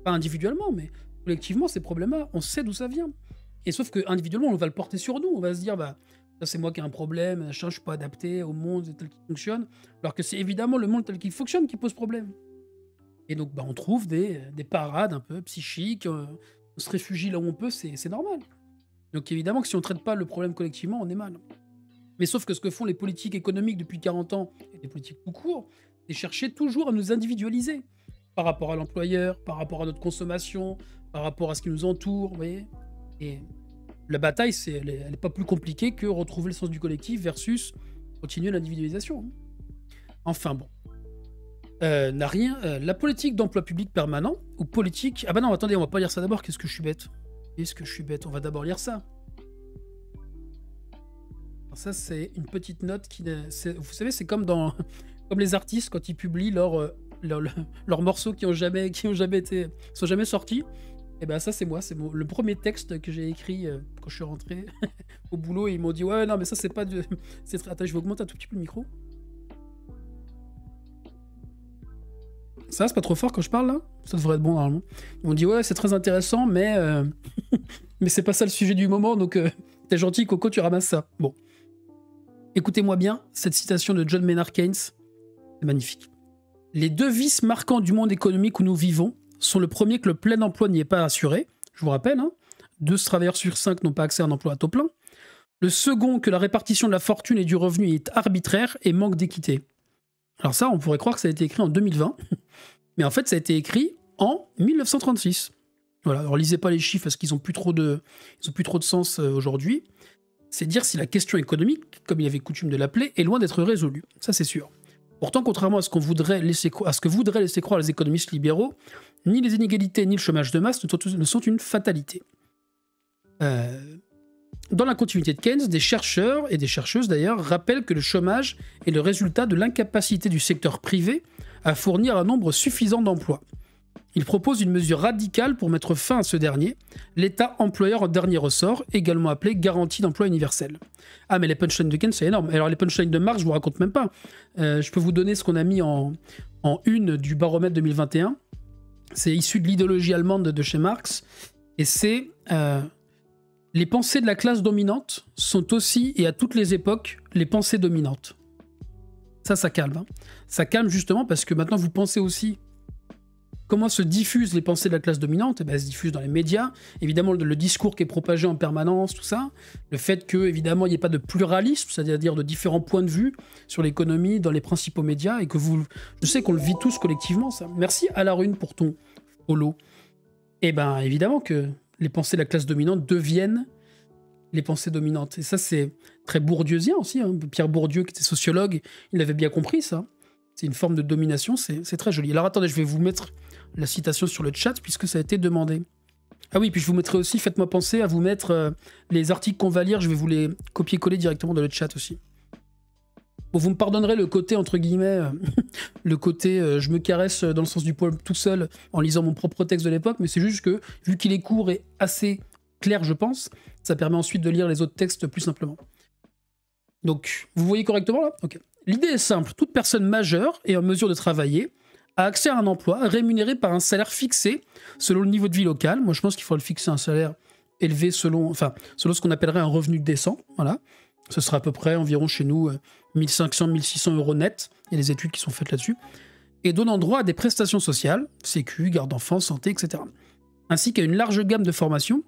pas individuellement, mais collectivement, ces problèmes-là, on sait d'où ça vient. Et sauf que individuellement, on va le porter sur nous. On va se dire, bah, ça c'est moi qui ai un problème, machin, je suis pas adapté au monde tel qu'il fonctionne. Alors que c'est évidemment le monde tel qu'il fonctionne qui pose problème. Et donc, bah, on trouve des parades un peu psychiques, on se réfugie là où on peut, c'est normal. Donc évidemment que si on traite pas le problème collectivement, on est mal. Mais sauf que ce que font les politiques économiques depuis 40 ans, et les politiques tout court, c'est chercher toujours à nous individualiser par rapport à l'employeur, par rapport à notre consommation, par rapport à ce qui nous entoure, vous voyez. Et la bataille, elle est pas plus compliquée que retrouver le sens du collectif versus continuer l'individualisation. Enfin bon. N'a rien. La politique d'emploi public permanent ou politique. Ah bah non, attendez, on va pas lire ça d'abord. Qu'est-ce que je suis bête? Qu'est-ce que je suis bête? On va d'abord lire ça. Alors ça, c'est une petite note qui. Vous savez, c'est comme dans comme les artistes quand ils publient leurs morceaux qui ont jamais été, sont jamais sortis. Et ben ça, c'est moi. C'est le premier texte que j'ai écrit quand je suis rentré au boulot. Et ils m'ont dit ouais, non, mais ça, c'est pas de. Attends, je vais augmenter un tout petit peu le micro. Ça, c'est pas trop fort quand je parle là? Ça devrait être bon normalement. Ils m'ont dit ouais, c'est très intéressant, mais mais c'est pas ça le sujet du moment, donc t'es gentil, Coco, tu ramasses ça. Bon. Écoutez-moi bien, cette citation de John Maynard Keynes, c'est magnifique. Les deux vices marquants du monde économique où nous vivons sont le premier que le plein emploi n'y est pas assuré, je vous rappelle, hein, 2 travailleurs sur 5 n'ont pas accès à un emploi à taux plein. Le second, que la répartition de la fortune et du revenu est arbitraire et manque d'équité. Alors ça, on pourrait croire que ça a été écrit en 2020, mais en fait, ça a été écrit en 1936. Voilà, alors lisez pas les chiffres parce qu'ils ont plus trop de sens aujourd'hui. C'est dire si la question économique, comme il avait coutume de l'appeler, est loin d'être résolue. Ça, c'est sûr. Pourtant, contrairement à ce que voudraient laisser croire les économistes libéraux, ni les inégalités ni le chômage de masse ne sont une fatalité. Dans la continuité de Keynes, des chercheurs et des chercheuses d'ailleurs rappellent que le chômage est le résultat de l'incapacité du secteur privé à fournir un nombre suffisant d'emplois. Ils proposent une mesure radicale pour mettre fin à ce dernier, l'État employeur en dernier ressort, également appelé garantie d'emploi universel. Ah mais les punchlines de Keynes, c'est énorme. Alors les punchlines de Marx, je vous raconte même pas. Je peux vous donner ce qu'on a mis en une du baromètre 2021. C'est issu de l'idéologie allemande de chez Marx, et c'est... les pensées de la classe dominante sont aussi, et à toutes les époques, les pensées dominantes. Ça calme. Hein. Ça calme justement parce que maintenant vous pensez aussi comment se diffusent les pensées de la classe dominante. Elles se diffusent dans les médias. Évidemment, le discours qui est propagé en permanence, tout ça. Le fait que, évidemment, il n'y ait pas de pluralisme, c'est-à-dire de différents points de vue sur l'économie dans les principaux médias, et que je sais qu'on le vit tous collectivement, ça. Merci à la Rune pour ton holo. Et ben, évidemment que les pensées de la classe dominante deviennent les pensées dominantes. Et ça, c'est très bourdieusien aussi. Hein. Pierre Bourdieu, qui était sociologue, il avait bien compris ça. C'est une forme de domination, c'est très joli. Alors attendez, je vais vous mettre la citation sur le chat, puisque ça a été demandé. Ah oui, puis je vous mettrai aussi, faites-moi penser à vous mettre les articles qu'on va lire, je vais vous les copier-coller directement dans le chat aussi. Bon, vous me pardonnerez le côté, entre guillemets, le côté je me caresse dans le sens du poil tout seul en lisant mon propre texte de l'époque, mais c'est juste que, vu qu'il est court et assez clair, je pense, ça permet ensuite de lire les autres textes plus simplement. Donc, vous voyez correctement là? Ok. L'idée est simple, toute personne majeure et en mesure de travailler a accès à un emploi rémunéré par un salaire fixé selon le niveau de vie local. Moi, je pense qu'il faudrait fixer un salaire élevé selon ce qu'on appellerait un revenu décent. Voilà. Ce sera à peu près environ chez nous 1500-1600 euros net. Il y a des études qui sont faites là-dessus. Et donnant droit à des prestations sociales, sécu, garde d'enfants, santé, etc. Ainsi qu'à une large gamme de formations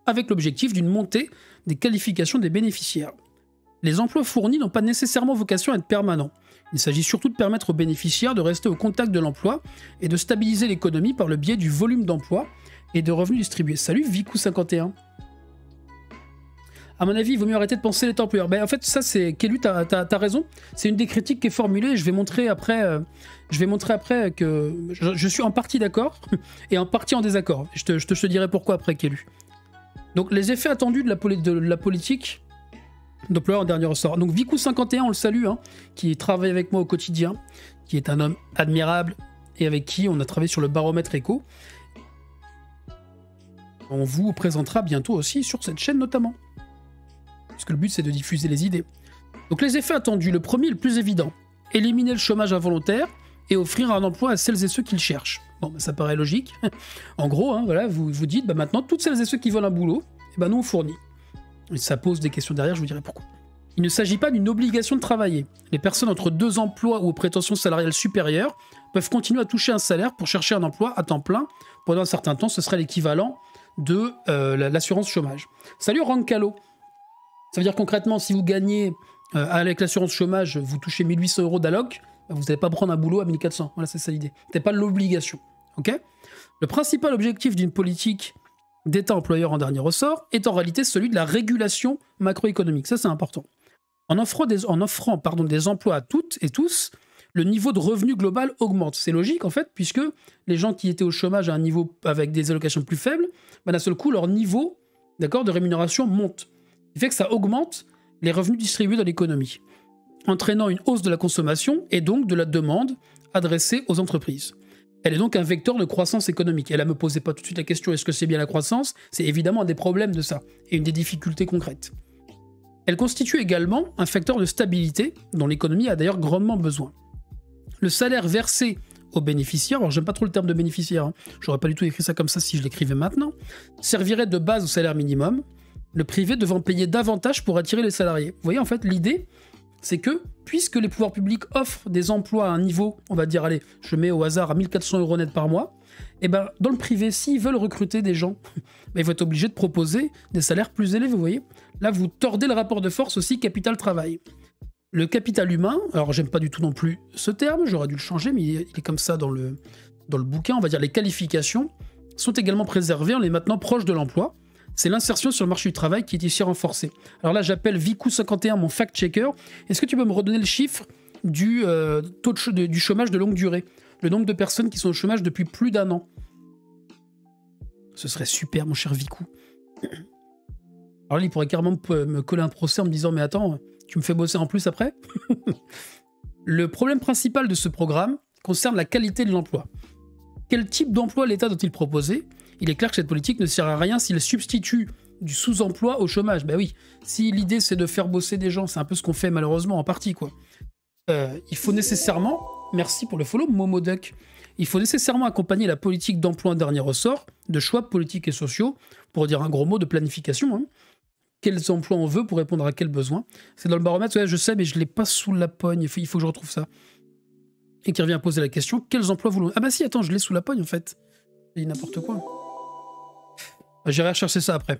avec l'objectif d'une montée des qualifications des bénéficiaires. Les emplois fournis n'ont pas nécessairement vocation à être permanents. Il s'agit surtout de permettre aux bénéficiaires de rester au contact de l'emploi et de stabiliser l'économie par le biais du volume d'emploi et de revenus distribués. Salut Vicou51. À mon avis, il vaut mieux arrêter de penser l'État employeur. Ben, en fait, ça, c'est... Kélu, t'as raison. C'est une des critiques qui est formulée. Je vais montrer après que je suis en partie d'accord et en partie en désaccord. Je te dirai pourquoi après, Kélu. Donc, les effets attendus de la politique d'employeur en dernier ressort. Donc Vicou51, on le salue, hein, qui travaille avec moi au quotidien, qui est un homme admirable et avec qui on a travaillé sur le baromètre éco. On vous présentera bientôt aussi sur cette chaîne notamment. Parce que le but, c'est de diffuser les idées. Donc les effets attendus, le premier est le plus évident. Éliminer le chômage involontaire et offrir un emploi à celles et ceux qui le cherchent. Bon, bah, ça paraît logique. En gros, hein, voilà, vous dites, bah, maintenant, toutes celles et ceux qui veulent un boulot, Et ben nous, on fournit. Et ça pose des questions derrière, je vous dirai pourquoi. Il ne s'agit pas d'une obligation de travailler. Les personnes entre 2 emplois ou aux prétentions salariales supérieures peuvent continuer à toucher un salaire pour chercher un emploi à temps plein. Pendant un certain temps, ce serait l'équivalent de l'assurance chômage. Salut Rancalo. Ça veut dire concrètement, si vous gagnez avec l'assurance chômage, vous touchez 1800 € d'alloc, vous n'allez pas prendre un boulot à 1400. Voilà, c'est ça l'idée. Ce n'est pas l'obligation. Okay, le principal objectif d'une politique d'État employeur en dernier ressort est en réalité celui de la régulation macroéconomique. Ça, c'est important. En offrant des emplois à toutes et tous, le niveau de revenu global augmente. C'est logique, en fait, puisque les gens qui étaient au chômage à un niveau avec des allocations plus faibles, d'un seul coup, leur niveau de rémunération monte. Ce qui fait que ça augmente les revenus distribués dans l'économie, entraînant une hausse de la consommation et donc de la demande adressée aux entreprises. Elle est donc un vecteur de croissance économique. Et là, ne me posez pas tout de suite la question, est-ce que c'est bien la croissance? C'est évidemment un des problèmes de ça, et une des difficultés concrètes. Elle constitue également un facteur de stabilité dont l'économie a d'ailleurs grandement besoin. Le salaire versé aux bénéficiaires, alors j'aime pas trop le terme de bénéficiaire, hein, j'aurais pas du tout écrit ça comme ça si je l'écrivais maintenant, servirait de base au salaire minimum, le privé devant payer davantage pour attirer les salariés. Vous voyez, en fait, l'idée, c'est que, puisque les pouvoirs publics offrent des emplois à un niveau, on va dire, allez, je mets au hasard à 1400 € net par mois, et ben dans le privé, s'ils veulent recruter des gens, ils vont être obligés de proposer des salaires plus élevés, vous voyez. Là, vous tordez le rapport de force aussi capital-travail. Le capital humain, alors j'aime pas du tout non plus ce terme, j'aurais dû le changer, mais il est comme ça dans le bouquin, on va dire les qualifications sont également préservées en les maintenant proches de l'emploi. C'est l'insertion sur le marché du travail qui est ici renforcée. Alors là, j'appelle Vicou51 mon fact-checker. Est-ce que tu peux me redonner le chiffre du taux du chômage de longue durée? Le nombre de personnes qui sont au chômage depuis plus d'1 an. Ce serait super, mon cher Vicou. Alors là, il pourrait carrément me coller un procès en me disant « Mais attends, tu me fais bosser en plus après ?» Le problème principal de ce programme concerne la qualité de l'emploi. Quel type d'emploi l'État doit-il proposer? Il est clair que cette politique ne sert à rien s'il substitue du sous-emploi au chômage. Ben oui, si l'idée c'est de faire bosser des gens, c'est un peu ce qu'on fait malheureusement en partie, quoi. Il faut nécessairement, merci pour le follow, Momoduck, il faut nécessairement accompagner la politique d'emploi en dernier ressort, de choix politiques et sociaux, pour dire un gros mot de planification, hein. Quels emplois on veut pour répondre à quels besoins. C'est dans le baromètre, ouais, je sais, mais je l'ai pas sous la pogne, il faut que je retrouve ça. Et qui revient à poser la question, quels emplois voulons... Ah bah si, attends, je l'ai sous la pogne en fait. C'est n'importe quoi. J'irai rechercher ça après.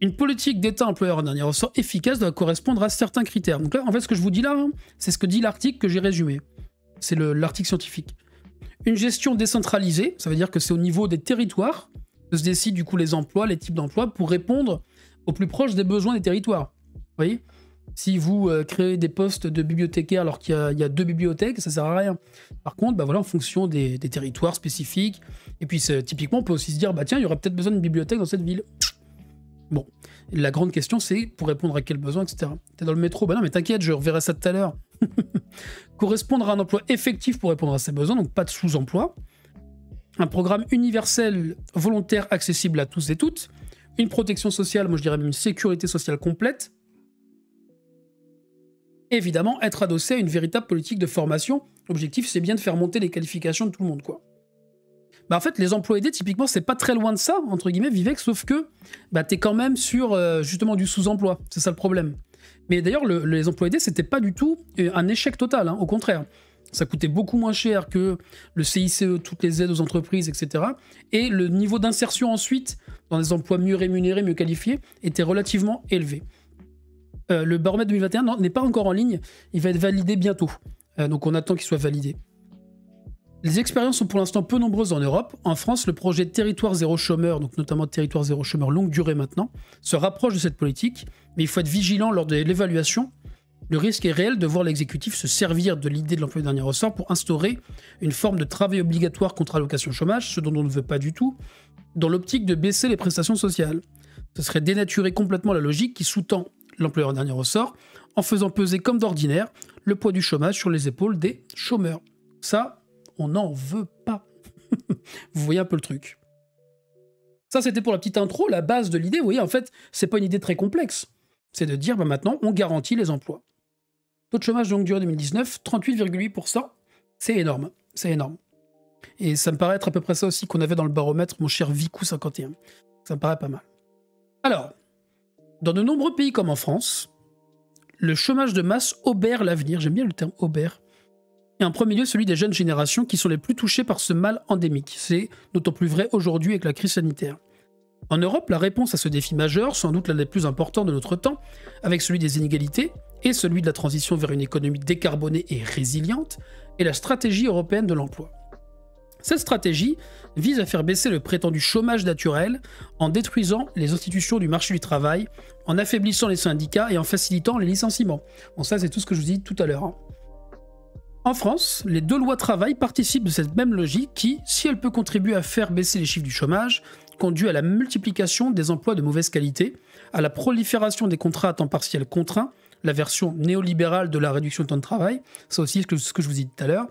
Une politique d'État employeur en dernier ressort efficace doit correspondre à certains critères. Donc là, en fait, ce que je vous dis là, hein, c'est ce que dit l'article que j'ai résumé. C'est l'article scientifique. Une gestion décentralisée, ça veut dire que c'est au niveau des territoires que se décident du coup les emplois, les types d'emplois, pour répondre au plus proche des besoins des territoires. Vous voyez? Si vous créez des postes de bibliothécaires alors qu'il y a 2 bibliothèques, ça sert à rien. Par contre, bah voilà, en fonction des territoires spécifiques, et puis typiquement, on peut aussi se dire, bah tiens, il y aura peut-être besoin d'une bibliothèque dans cette ville. Bon, et la grande question, c'est pour répondre à quel besoin, etc. T'es dans le métro, bah non, mais t'inquiète, je reverrai ça tout à l'heure. Correspondre à un emploi effectif pour répondre à ces besoins, donc pas de sous-emploi. Un programme universel, volontaire, accessible à tous et toutes. Une protection sociale, moi je dirais même une sécurité sociale complète. Évidemment, être adossé à une véritable politique de formation. L'objectif, c'est bien de faire monter les qualifications de tout le monde, quoi. Bah en fait, les emplois aidés, typiquement, c'est pas très loin de ça, entre guillemets, Vivek, sauf que bah, t'es quand même sur, justement, du sous-emploi. C'est ça le problème. Mais d'ailleurs, les emplois aidés, c'était pas du tout un échec total, hein, au contraire. Ça coûtait beaucoup moins cher que le CICE, toutes les aides aux entreprises, etc. Et le niveau d'insertion ensuite, dans des emplois mieux rémunérés, mieux qualifiés, était relativement élevé. Le baromètre 2021 n'est pas encore en ligne, il va être validé bientôt. Donc on attend qu'il soit validé. Les expériences sont pour l'instant peu nombreuses en Europe. En France, le projet Territoire Zéro Chômeur, donc notamment Territoire Zéro Chômeur longue durée maintenant, se rapproche de cette politique, mais il faut être vigilant lors de l'évaluation. Le risque est réel de voir l'exécutif se servir de l'idée de l'emploi de dernier ressort pour instaurer une forme de travail obligatoire contre allocation chômage, ce dont on ne veut pas du tout, dans l'optique de baisser les prestations sociales. Ce serait dénaturer complètement la logique qui sous-tend l'employeur en dernier ressort, en faisant peser comme d'ordinaire le poids du chômage sur les épaules des chômeurs. Ça, on n'en veut pas. Vous voyez un peu le truc. Ça, c'était pour la petite intro, la base de l'idée. Vous voyez, en fait, c'est pas une idée très complexe. C'est de dire, bah, maintenant, on garantit les emplois. Taux de chômage de longue durée 2019, 38,8%. C'est énorme. C'est énorme. Et ça me paraît être à peu près ça aussi qu'on avait dans le baromètre, mon cher Vicou51. Ça me paraît pas mal. Alors, dans de nombreux pays comme en France, le chômage de masse obère l'avenir, j'aime bien le terme obère, et en premier lieu celui des jeunes générations qui sont les plus touchées par ce mal endémique. C'est d'autant plus vrai aujourd'hui avec la crise sanitaire. En Europe, la réponse à ce défi majeur, sans doute l'un des plus importants de notre temps, avec celui des inégalités et celui de la transition vers une économie décarbonée et résiliente, est la stratégie européenne de l'emploi. Cette stratégie vise à faire baisser le prétendu chômage naturel en détruisant les institutions du marché du travail, en affaiblissant les syndicats et en facilitant les licenciements. Bon, ça c'est tout ce que je vous ai dit tout à l'heure. Hein. En France, les 2 lois travail participent de cette même logique qui, si elle peut contribuer à faire baisser les chiffres du chômage, conduit à la multiplication des emplois de mauvaise qualité, à la prolifération des contrats à temps partiel contraints, la version néolibérale de la réduction du temps de travail, ça aussi ce que je vous ai dit tout à l'heure,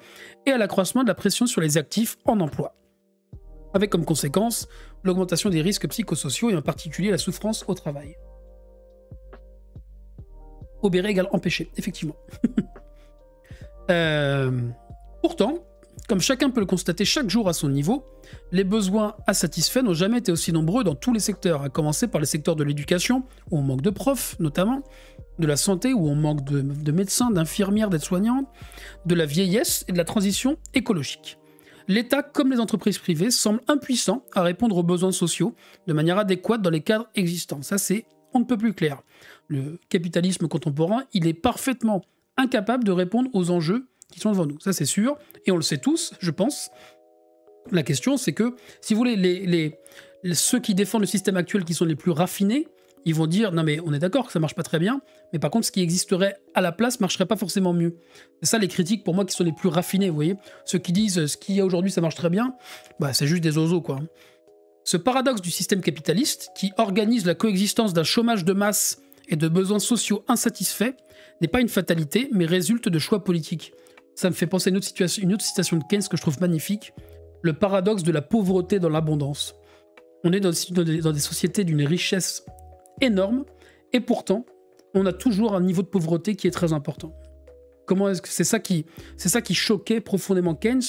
et à l'accroissement de la pression sur les actifs en emploi. Avec comme conséquence l'augmentation des risques psychosociaux et en particulier la souffrance au travail. Obérer égale empêcher, effectivement. Pourtant, comme chacun peut le constater chaque jour à son niveau, les besoins insatisfaits n'ont jamais été aussi nombreux dans tous les secteurs, à commencer par les secteurs de l'éducation, où on manque de profs notamment, de la santé, où on manque de médecins, d'infirmières, d'aides-soignantes, de la vieillesse et de la transition écologique. L'État, comme les entreprises privées, semblent impuissants à répondre aux besoins sociaux de manière adéquate dans les cadres existants. Ça, c'est on ne peut plus clair. Le capitalisme contemporain, il est parfaitement incapable de répondre aux enjeux qui sont devant nous. Ça, c'est sûr. Et on le sait tous, je pense. La question, c'est que, si vous voulez, ceux qui défendent le système actuel, qui sont les plus raffinés, ils vont dire, non mais on est d'accord que ça marche pas très bien, mais par contre, ce qui existerait à la place marcherait pas forcément mieux. C'est ça les critiques, pour moi, qui sont les plus raffinés, vous voyez. Ceux qui disent, ce qu'il y a aujourd'hui, ça marche très bien, bah c'est juste des oiseaux, quoi. Ce paradoxe du système capitaliste, qui organise la coexistence d'un chômage de masse et de besoins sociaux insatisfaits, n'est pas une fatalité, mais résulte de choix politiques. Ça me fait penser à une autre citation de Keynes que je trouve magnifique, le paradoxe de la pauvreté dans l'abondance. On est dans des sociétés d'une richesse énorme, et pourtant, on a toujours un niveau de pauvreté qui est très important. Comment est-ce que c'est ça qui choquait profondément Keynes,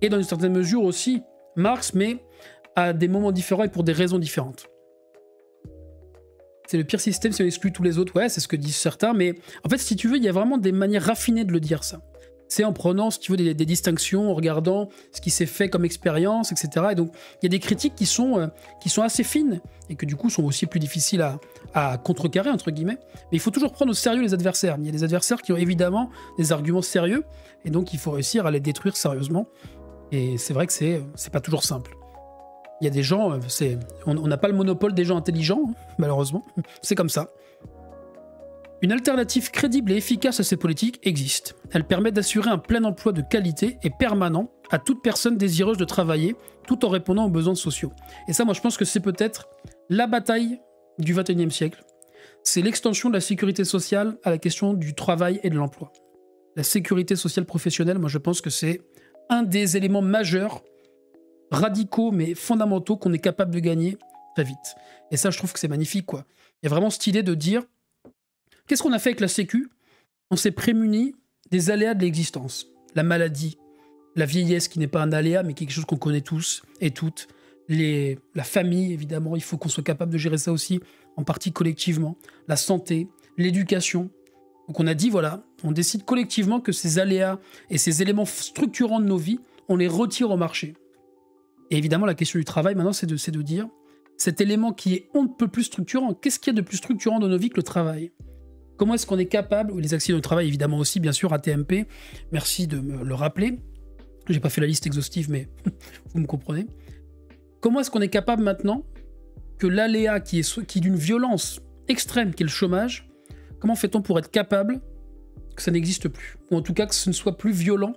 et dans une certaine mesure aussi Marx, mais à des moments différents et pour des raisons différentes. C'est le pire système si on exclut tous les autres, ouais, c'est ce que disent certains, mais en fait, si tu veux, il y a vraiment des manières raffinées de le dire, ça. C'est en prenant, si tu veux, des distinctions, en regardant ce qui s'est fait comme expérience, etc. Et donc, il y a des critiques qui sont assez fines, et que du coup sont aussi plus difficiles à contrecarrer, entre guillemets. Mais il faut toujours prendre au sérieux les adversaires. Il y a des adversaires qui ont évidemment des arguments sérieux, et donc il faut réussir à les détruire sérieusement. Et c'est vrai que c'est pas toujours simple. Il y a des gens, on n'a pas le monopole des gens intelligents, hein, malheureusement. C'est comme ça. Une alternative crédible et efficace à ces politiques existe. Elle permet d'assurer un plein emploi de qualité et permanent à toute personne désireuse de travailler, tout en répondant aux besoins sociaux. Et ça, moi, je pense que c'est peut-être la bataille du XXIe siècle. C'est l'extension de la sécurité sociale à la question du travail et de l'emploi. La sécurité sociale professionnelle, moi, je pense que c'est un des éléments majeurs, radicaux, mais fondamentaux qu'on est capable de gagner très vite. Et ça, je trouve que c'est magnifique, quoi. Il y a vraiment cette idée de dire, qu'est-ce qu'on a fait avec la Sécu? On s'est prémuni des aléas de l'existence. La maladie, la vieillesse qui n'est pas un aléa, mais quelque chose qu'on connaît tous et toutes. La famille, évidemment, il faut qu'on soit capable de gérer ça aussi, en partie collectivement. La santé, l'éducation. Donc on a dit, voilà, on décide collectivement que ces aléas et ces éléments structurants de nos vies, on les retire au marché. Et évidemment, la question du travail, maintenant, c'est de dire, cet élément qui est on ne peut plus structurant, qu'est-ce qu'il y a de plus structurant dans nos vies que le travail? Comment est-ce qu'on est capable, les accidents du travail évidemment aussi, bien sûr, AT-MP, merci de me le rappeler, j'ai pas fait la liste exhaustive, mais vous me comprenez. Comment est-ce qu'on est capable maintenant que l'aléa qui est d'une violence extrême, qui est le chômage, comment fait-on pour être capable que ça n'existe plus? Ou en tout cas que ce ne soit plus violent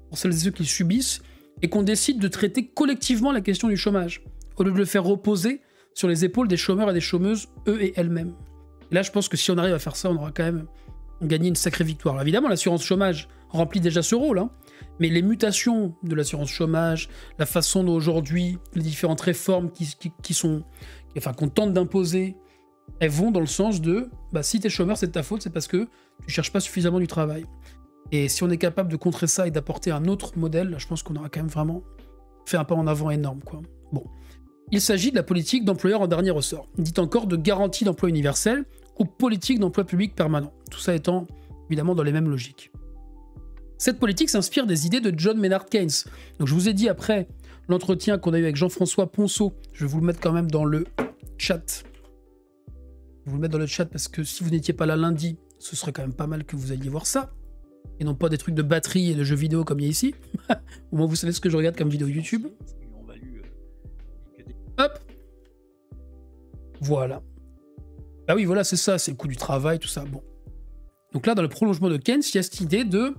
pour celles et ceux qui le subissent, et qu'on décide de traiter collectivement la question du chômage, au lieu de le faire reposer sur les épaules des chômeurs et des chômeuses, eux et elles-mêmes. Et là, je pense que si on arrive à faire ça, on aura quand même gagné une sacrée victoire. Alors, évidemment, l'assurance chômage remplit déjà ce rôle, hein, mais les mutations de l'assurance chômage, la façon dont aujourd'hui les différentes réformes qu'on tente d'imposer, elles vont dans le sens de si t'es chômeur, c'est de ta faute, c'est parce que tu cherches pas suffisamment du travail. Et si on est capable de contrer ça et d'apporter un autre modèle, là, je pense qu'on aura quand même vraiment fait un pas en avant énorme, quoi. Bon. Il s'agit de la politique d'employeur en dernier ressort, dite encore de garantie d'emploi universel ou politique d'emploi public permanent, tout ça étant évidemment dans les mêmes logiques. Cette politique s'inspire des idées de John Maynard Keynes. Donc je vous ai dit après l'entretien qu'on a eu avec Jean-François Ponceau, je vais vous le mettre quand même dans le chat. Je vais vous le mettre dans le chat parce que si vous n'étiez pas là lundi, ce serait quand même pas mal que vous alliez voir ça. Et non pas des trucs de batterie et de jeux vidéo comme il y a ici. Au moins vous savez ce que je regarde comme vidéo YouTube. Hop. Voilà. Ah oui, voilà, c'est ça, c'est le coût du travail, tout ça. Bon. Donc là, dans le prolongement de Keynes, il y a cette idée de...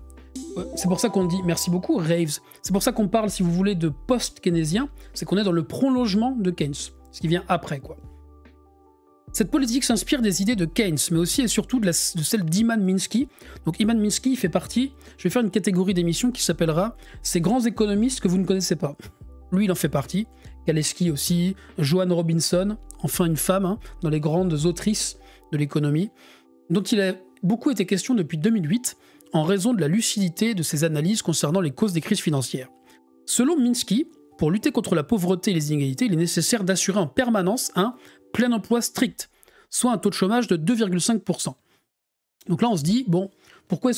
C'est pour ça qu'on dit, merci beaucoup, Raves. C'est pour ça qu'on parle, si vous voulez, de post-keynésien, c'est qu'on est dans le prolongement de Keynes, ce qui vient après, quoi. Cette politique s'inspire des idées de Keynes, mais aussi et surtout de celle d'Iman Minsky. Donc Iman Minsky, il fait partie, je vais faire une catégorie d'émission qui s'appellera « Ces grands économistes que vous ne connaissez pas ». Lui, il en fait partie. Kalecki aussi, Joanne Robinson, enfin une femme, hein, dans les grandes autrices de l'économie, dont il a beaucoup été question depuis 2008, en raison de la lucidité de ses analyses concernant les causes des crises financières. Selon Minsky, pour lutter contre la pauvreté et les inégalités, il est nécessaire d'assurer en permanence un plein emploi strict, soit un taux de chômage de 2,5%. Donc là, on se dit, bon, comment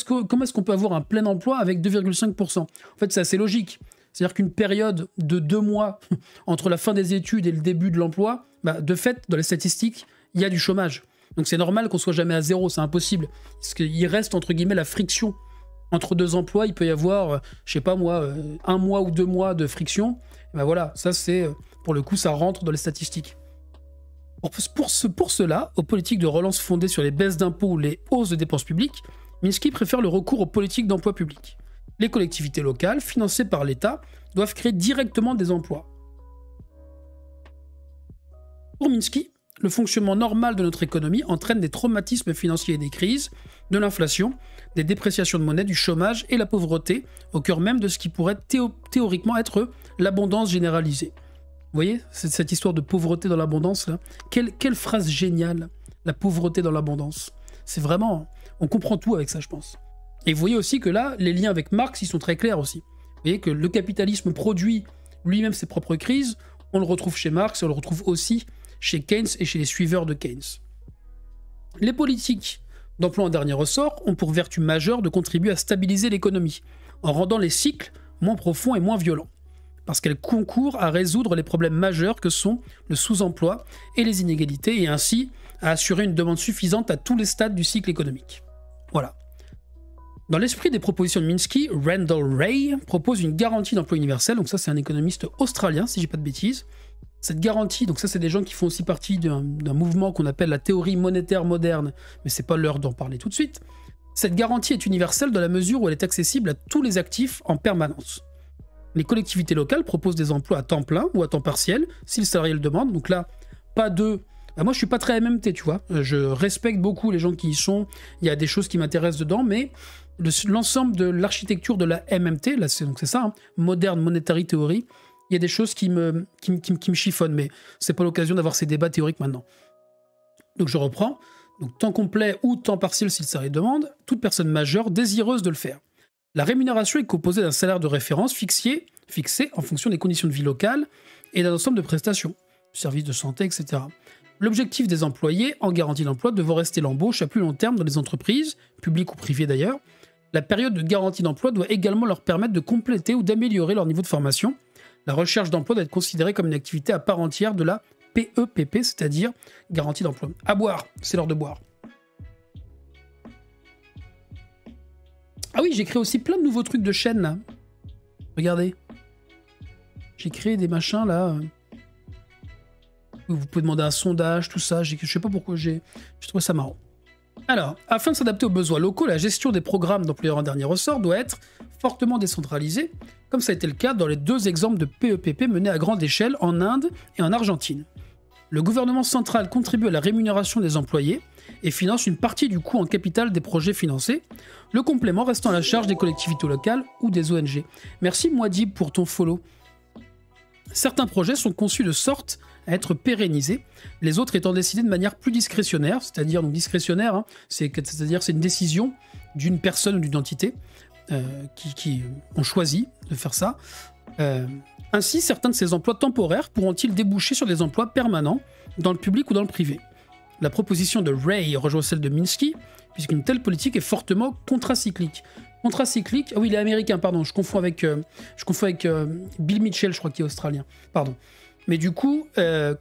est-ce qu'on peut avoir un plein emploi avec 2,5%? En fait, c'est assez logique. C'est-à-dire qu'une période de 2 mois entre la fin des études et le début de l'emploi, bah, de fait, dans les statistiques, il y a du chômage. Donc c'est normal qu'on soit jamais à zéro, c'est impossible. Parce qu'il reste, entre guillemets, la friction. Entre 2 emplois, il peut y avoir, je sais pas moi, 1 mois ou 2 mois de friction. Et ben voilà, ça c'est, pour le coup, ça rentre dans les statistiques. Pour cela, aux politiques de relance fondées sur les baisses d'impôts ou les hausses de dépenses publiques, Minsky préfère le recours aux politiques d'emploi public. Les collectivités locales, financées par l'État, doivent créer directement des emplois. Pour Minsky, le fonctionnement normal de notre économie entraîne des traumatismes financiers et des crises, de l'inflation, des dépréciations de monnaie, du chômage et la pauvreté, au cœur même de ce qui pourrait théoriquement être l'abondance généralisée. Vous voyez, cette histoire de pauvreté dans l'abondance, là. Quelle phrase géniale, la pauvreté dans l'abondance. C'est vraiment... On comprend tout avec ça, je pense. Et vous voyez aussi que là, les liens avec Marx, ils sont très clairs aussi. Vous voyez que le capitalisme produit lui-même ses propres crises, on le retrouve chez Marx, et on le retrouve aussi chez Keynes et chez les suiveurs de Keynes. Les politiques d'emploi en dernier ressort ont pour vertu majeure de contribuer à stabiliser l'économie, en rendant les cycles moins profonds et moins violents, parce qu'elles concourent à résoudre les problèmes majeurs que sont le sous-emploi et les inégalités, et ainsi à assurer une demande suffisante à tous les stades du cycle économique. Voilà. Dans l'esprit des propositions de Minsky, Randall Wray propose une garantie d'emploi universel, donc ça c'est un économiste australien, si j'ai pas de bêtises. Cette garantie, donc ça c'est des gens qui font aussi partie d'un mouvement qu'on appelle la théorie monétaire moderne, mais c'est pas l'heure d'en parler tout de suite. Cette garantie est universelle dans la mesure où elle est accessible à tous les actifs en permanence. Les collectivités locales proposent des emplois à temps plein ou à temps partiel, si le salarié le demande, donc là, pas de... moi je suis pas très MMT, tu vois, je respecte beaucoup les gens qui y sont, il y a des choses qui m'intéressent dedans, mais l'ensemble de l'architecture de la MMT, là c'est ça, hein, Modern Monetary Theory, il y a des choses qui me chiffonnent, mais c'est pas l'occasion d'avoir ces débats théoriques maintenant. Donc je reprends, donc temps complet ou temps partiel si le salarié demande, toute personne majeure désireuse de le faire. La rémunération est composée d'un salaire de référence fixé en fonction des conditions de vie locales et d'un ensemble de prestations, services de santé, etc. L'objectif des employés en garantie d'emploi devant rester l'embauche à plus long terme dans les entreprises, publiques ou privées d'ailleurs. La période de garantie d'emploi doit également leur permettre de compléter ou d'améliorer leur niveau de formation. La recherche d'emploi doit être considérée comme une activité à part entière de la PEPP, c'est-à-dire garantie d'emploi. À boire, c'est l'heure de boire. Ah oui, j'ai créé aussi plein de nouveaux trucs de chaîne, là. Regardez. J'ai créé des machins, là. Vous pouvez demander un sondage, tout ça. Je sais pas pourquoi j'ai trouvé ça marrant. Alors, afin de s'adapter aux besoins locaux, la gestion des programmes d'employeurs en dernier ressort doit être fortement décentralisée, comme ça a été le cas dans les 2 exemples de PEPP menés à grande échelle en Inde et en Argentine. Le gouvernement central contribue à la rémunération des employés et finance une partie du coût en capital des projets financés, le complément restant à la charge des collectivités locales ou des ONG. Merci Mouadib pour ton follow. Certains projets sont conçus de sorte à être pérennisés, les autres étant décidés de manière plus discrétionnaire, c'est-à-dire donc discrétionnaire, hein, c'est-à-dire c'est une décision d'une personne ou d'une entité qui ont choisi de faire ça. Ainsi, certains de ces emplois temporaires pourront-ils déboucher sur des emplois permanents dans le public ou dans le privé? La proposition de Ray rejoint celle de Minsky, puisqu'une telle politique est fortement contracyclique. Contracyclique, ah oui, il est américain, pardon, je confonds avec Bill Mitchell, je crois qu'il est australien, pardon. Mais du coup,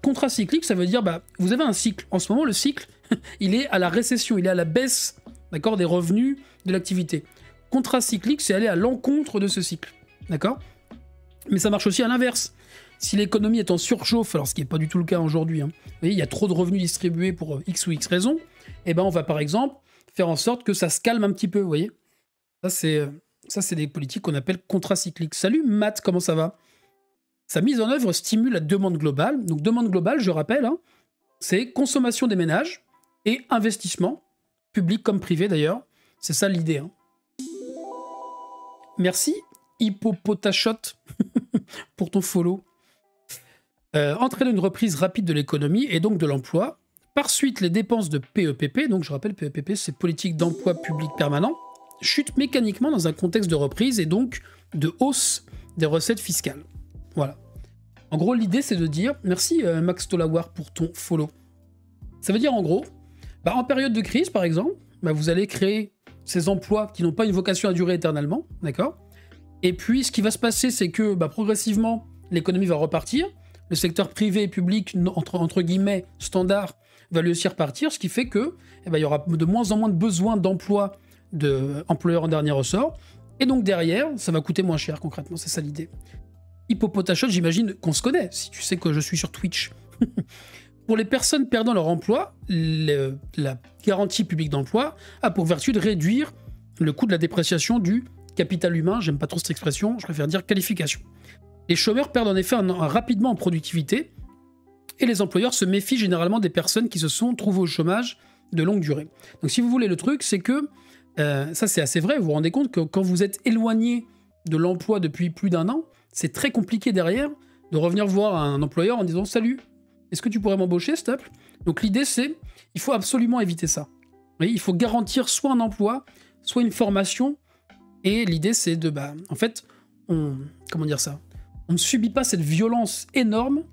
contracyclique, ça veut dire, vous avez un cycle. En ce moment, le cycle, il est à la récession, il est à la baisse, d'accord, des revenus de l'activité. Contracyclique, c'est aller à l'encontre de ce cycle, d'accord? Mais ça marche aussi à l'inverse. Si l'économie est en surchauffe, alors ce qui n'est pas du tout le cas aujourd'hui, vous voyez, il y a trop de revenus distribués pour X ou X raisons, et on va par exemple faire en sorte que ça se calme un petit peu, vous voyez. Ça, c'est des politiques qu'on appelle contracycliques. Salut Matt, comment ça va? Sa mise en œuvre stimule la demande globale. Donc demande globale, je rappelle, c'est consommation des ménages et investissement, public comme privé d'ailleurs. C'est ça l'idée. Merci Hippopotashot pour ton follow. Entraîne une reprise rapide de l'économie et donc de l'emploi. Par suite, les dépenses de PEPP, donc je rappelle, PEPP, c'est politique d'emploi public permanent, chutent mécaniquement dans un contexte de reprise et donc de hausse des recettes fiscales. Voilà. En gros, l'idée, c'est de dire... Merci Max Tolawar pour ton follow. Ça veut dire en gros, en période de crise, par exemple, vous allez créer ces emplois qui n'ont pas une vocation à durer éternellement, d'accord? Et puis, ce qui va se passer, c'est que progressivement, l'économie va repartir. Le secteur privé et public, entre guillemets, standard, va lui aussi repartir, ce qui fait que il y aura de moins en moins de besoin d'emploi d'employeurs en dernier ressort. Et donc derrière, ça va coûter moins cher, concrètement, c'est ça l'idée. Hippopotashot, j'imagine qu'on se connaît, si tu sais que je suis sur Twitch. Pour les personnes perdant leur emploi, la garantie publique d'emploi a pour vertu de réduire le coût de la dépréciation du capital humain, j'aime pas trop cette expression, je préfère dire qualification. Les chômeurs perdent en effet rapidement en productivité, et les employeurs se méfient généralement des personnes qui se sont trouvées au chômage de longue durée. Donc si vous voulez, le truc, c'est que, ça c'est assez vrai, vous vous rendez compte que quand vous êtes éloigné de l'emploi depuis plus d'un an, c'est très compliqué derrière de revenir voir un employeur en disant « Salut, est-ce que tu pourrais m'embaucher, s'il te plaît ?» Donc l'idée c'est, il faut absolument éviter ça. Oui, il faut garantir soit un emploi, soit une formation, et l'idée c'est de, en fait, comment dire ça, on ne subit pas cette violence énorme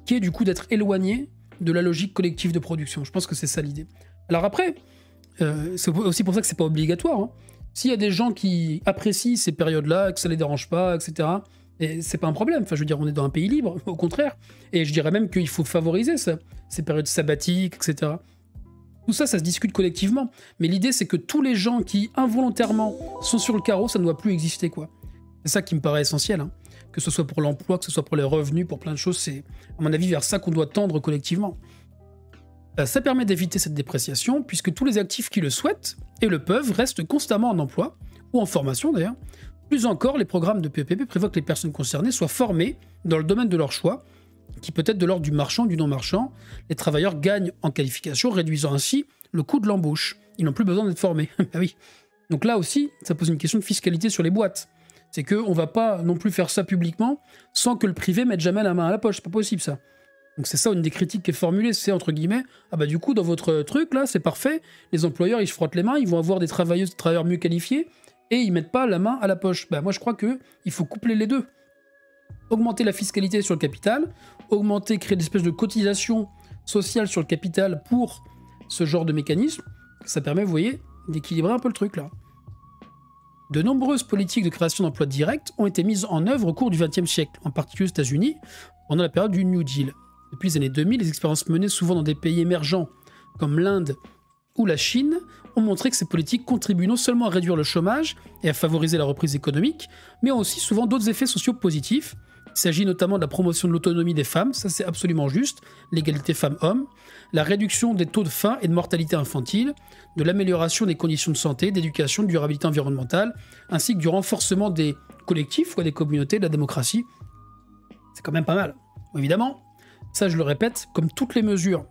qui est du coup d'être éloigné de la logique collective de production. Je pense que c'est ça l'idée. Alors après, c'est aussi pour ça que c'est pas obligatoire. S'il y a des gens qui apprécient ces périodes-là, que ça les dérange pas, etc., et c'est pas un problème. Enfin, je veux dire, on est dans un pays libre, au contraire. Et je dirais même qu'il faut favoriser ça, ces périodes sabbatiques, etc. Tout ça, ça se discute collectivement. Mais l'idée, c'est que tous les gens qui, involontairement, sont sur le carreau, ça ne doit plus exister, quoi. C'est ça qui me paraît essentiel, que ce soit pour l'emploi, que ce soit pour les revenus, pour plein de choses, c'est, à mon avis, vers ça qu'on doit tendre collectivement. Ça permet d'éviter cette dépréciation, puisque tous les actifs qui le souhaitent et le peuvent restent constamment en emploi, ou en formation d'ailleurs. Plus encore, les programmes de PEPP prévoient que les personnes concernées soient formées dans le domaine de leur choix, qui peut être de l'ordre du marchand ou du non-marchand. Les travailleurs gagnent en qualification, réduisant ainsi le coût de l'embauche. Ils n'ont plus besoin d'être formés. Ah oui. Donc là aussi, ça pose une question de fiscalité sur les boîtes. C'est qu'on ne va pas non plus faire ça publiquement sans que le privé mette jamais la main à la poche. C'est pas possible, ça. Donc c'est ça une des critiques qui est formulée, c'est entre guillemets, du coup, dans votre truc, là, c'est parfait, les employeurs, ils se frottent les mains, ils vont avoir des travailleurs mieux qualifiés, et ils mettent pas la main à la poche. Moi, je crois qu'il faut coupler les deux. Augmenter la fiscalité sur le capital, créer des espèces de cotisations sociales sur le capital pour ce genre de mécanisme, ça permet, vous voyez, d'équilibrer un peu le truc, là. De nombreuses politiques de création d'emplois directs ont été mises en œuvre au cours du XXe siècle, en particulier aux États-Unis, pendant la période du New Deal. Depuis les années 2000, les expériences menées souvent dans des pays émergents, comme l'Inde ou la Chine, ont montré que ces politiques contribuent non seulement à réduire le chômage et à favoriser la reprise économique, mais ont aussi souvent d'autres effets sociaux positifs. Il s'agit notamment de la promotion de l'autonomie des femmes, ça c'est absolument juste, l'égalité femmes-hommes, la réduction des taux de faim et de mortalité infantile, de l'amélioration des conditions de santé, d'éducation, de durabilité environnementale, ainsi que du renforcement des collectifs, des communautés, de la démocratie. C'est quand même pas mal. Évidemment, ça je le répète, comme toutes les mesures,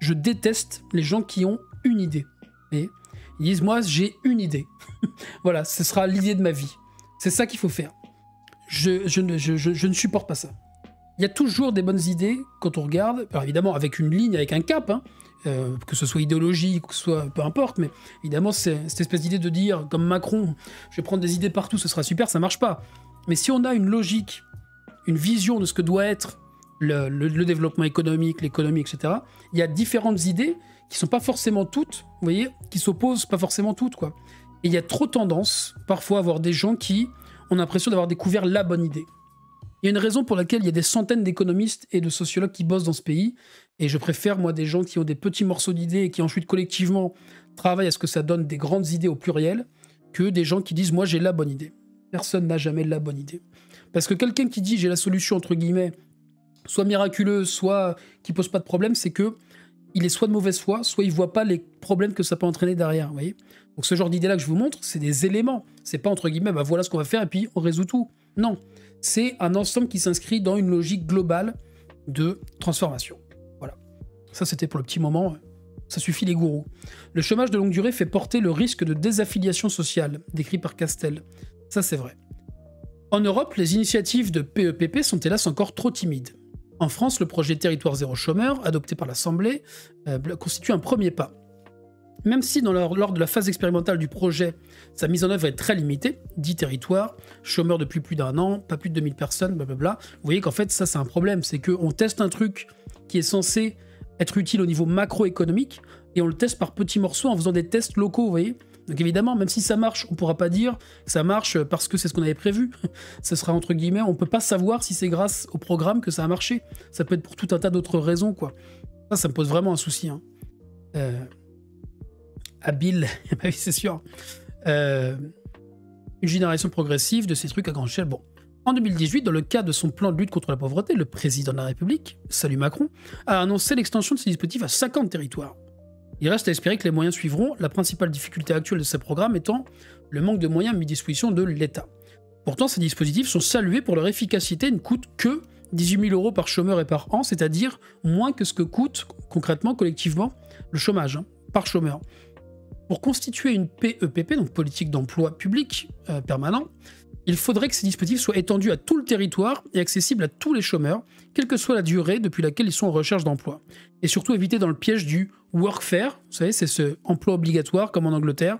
je déteste les gens qui ont une idée. Et ils disent, moi j'ai une idée. Voilà, ce sera l'idée de ma vie. C'est ça qu'il faut faire. Je ne supporte pas ça. Il y a toujours des bonnes idées quand on regarde, alors évidemment avec une ligne, avec un cap, que ce soit idéologique, que ce soit peu importe, mais évidemment c'est cette espèce d'idée de dire, comme Macron, je vais prendre des idées partout, ce sera super, ça marche pas. Mais si on a une logique, une vision de ce que doit être le développement économique, l'économie, etc., il y a différentes idées qui sont pas forcément toutes, vous voyez, qui s'opposent pas forcément toutes, quoi. Et il y a trop tendance, parfois, à avoir des gens qui ont l'impression d'avoir découvert la bonne idée. Il y a une raison pour laquelle il y a des centaines d'économistes et de sociologues qui bossent dans ce pays, et je préfère, moi, des gens qui ont des petits morceaux d'idées et qui ensuite, collectivement, travaillent à ce que ça donne des grandes idées au pluriel, que des gens qui disent « moi, j'ai la bonne idée ». Personne n'a jamais la bonne idée. Parce que quelqu'un qui dit « j'ai la solution », entre guillemets, soit miraculeuse, soit qui pose pas de problème, c'est que il est soit de mauvaise foi, soit il voit pas les problèmes que ça peut entraîner derrière, vous voyez. Donc ce genre d'idée-là que je vous montre, c'est des éléments. C'est pas entre guillemets, bah voilà ce qu'on va faire et puis on résout tout. Non, c'est un ensemble qui s'inscrit dans une logique globale de transformation. Voilà. Ça, c'était pour le petit moment. Ça suffit les gourous. Le chômage de longue durée fait porter le risque de désaffiliation sociale, décrit par Castel. Ça, c'est vrai. En Europe, les initiatives de PEPP sont hélas encore trop timides. En France, le projet Territoire zéro chômeur, adopté par l'Assemblée, constitue un premier pas. Même si lors de la phase expérimentale du projet, sa mise en œuvre est très limitée, 10 territoires, chômeurs depuis plus d'1 an, pas plus de 2000 personnes, blablabla, vous voyez qu'en fait, ça c'est un problème, c'est qu'on teste un truc qui est censé être utile au niveau macroéconomique, et on le teste par petits morceaux en faisant des tests locaux, vous voyez. Donc évidemment, même si ça marche, on ne pourra pas dire que ça marche parce que c'est ce qu'on avait prévu. Ce sera entre guillemets, on ne peut pas savoir si c'est grâce au programme que ça a marché. Ça peut être pour tout un tas d'autres raisons, quoi. Ça me pose vraiment un souci. Hein. Habile, oui, c'est sûr. Une génération progressive de ces trucs à grande échelle. Bon. En 2018, dans le cadre de son plan de lutte contre la pauvreté, le président de la République, salut Macron, a annoncé l'extension de ces dispositifs à 50 territoires. Il reste à espérer que les moyens suivront, la principale difficulté actuelle de ces programmes étant le manque de moyens mis à disposition de l'État. Pourtant, ces dispositifs sont salués pour leur efficacité et ne coûtent que 18 000 € par chômeur et par an, c'est-à-dire moins que ce que coûte concrètement, collectivement, le chômage, hein, par chômeur. Pour constituer une PEPP, donc politique d'emploi public permanent, il faudrait que ces dispositifs soient étendus à tout le territoire et accessibles à tous les chômeurs, quelle que soit la durée depuis laquelle ils sont en recherche d'emploi. Et surtout éviter dans le piège du workfare, vous savez, c'est ce emploi obligatoire comme en Angleterre.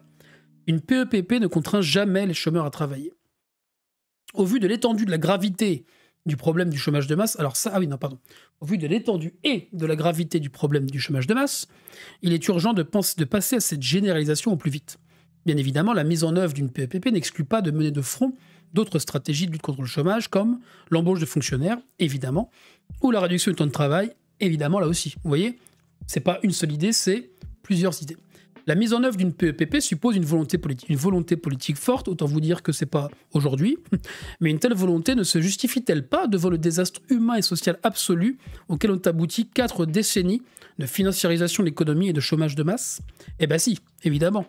Une PEPP ne contraint jamais les chômeurs à travailler. Au vu de l'étendue de la gravité du problème du chômage de masse, alors ça, au vu de l'étendue et de la gravité du problème du chômage de masse, il est urgent de passer à cette généralisation au plus vite. Bien évidemment, la mise en œuvre d'une PEPP n'exclut pas de mener de front d'autres stratégies de lutte contre le chômage, comme l'embauche de fonctionnaires, évidemment, ou la réduction du temps de travail, évidemment, là aussi. Vous voyez, c'est pas une seule idée, c'est plusieurs idées. La mise en œuvre d'une PEPP suppose une volonté politique forte, autant vous dire que c'est pas aujourd'hui, mais une telle volonté ne se justifie-t-elle pas devant le désastre humain et social absolu auquel ont abouti 4 décennies de financiarisation de l'économie et de chômage de masse? Eh ben si, évidemment.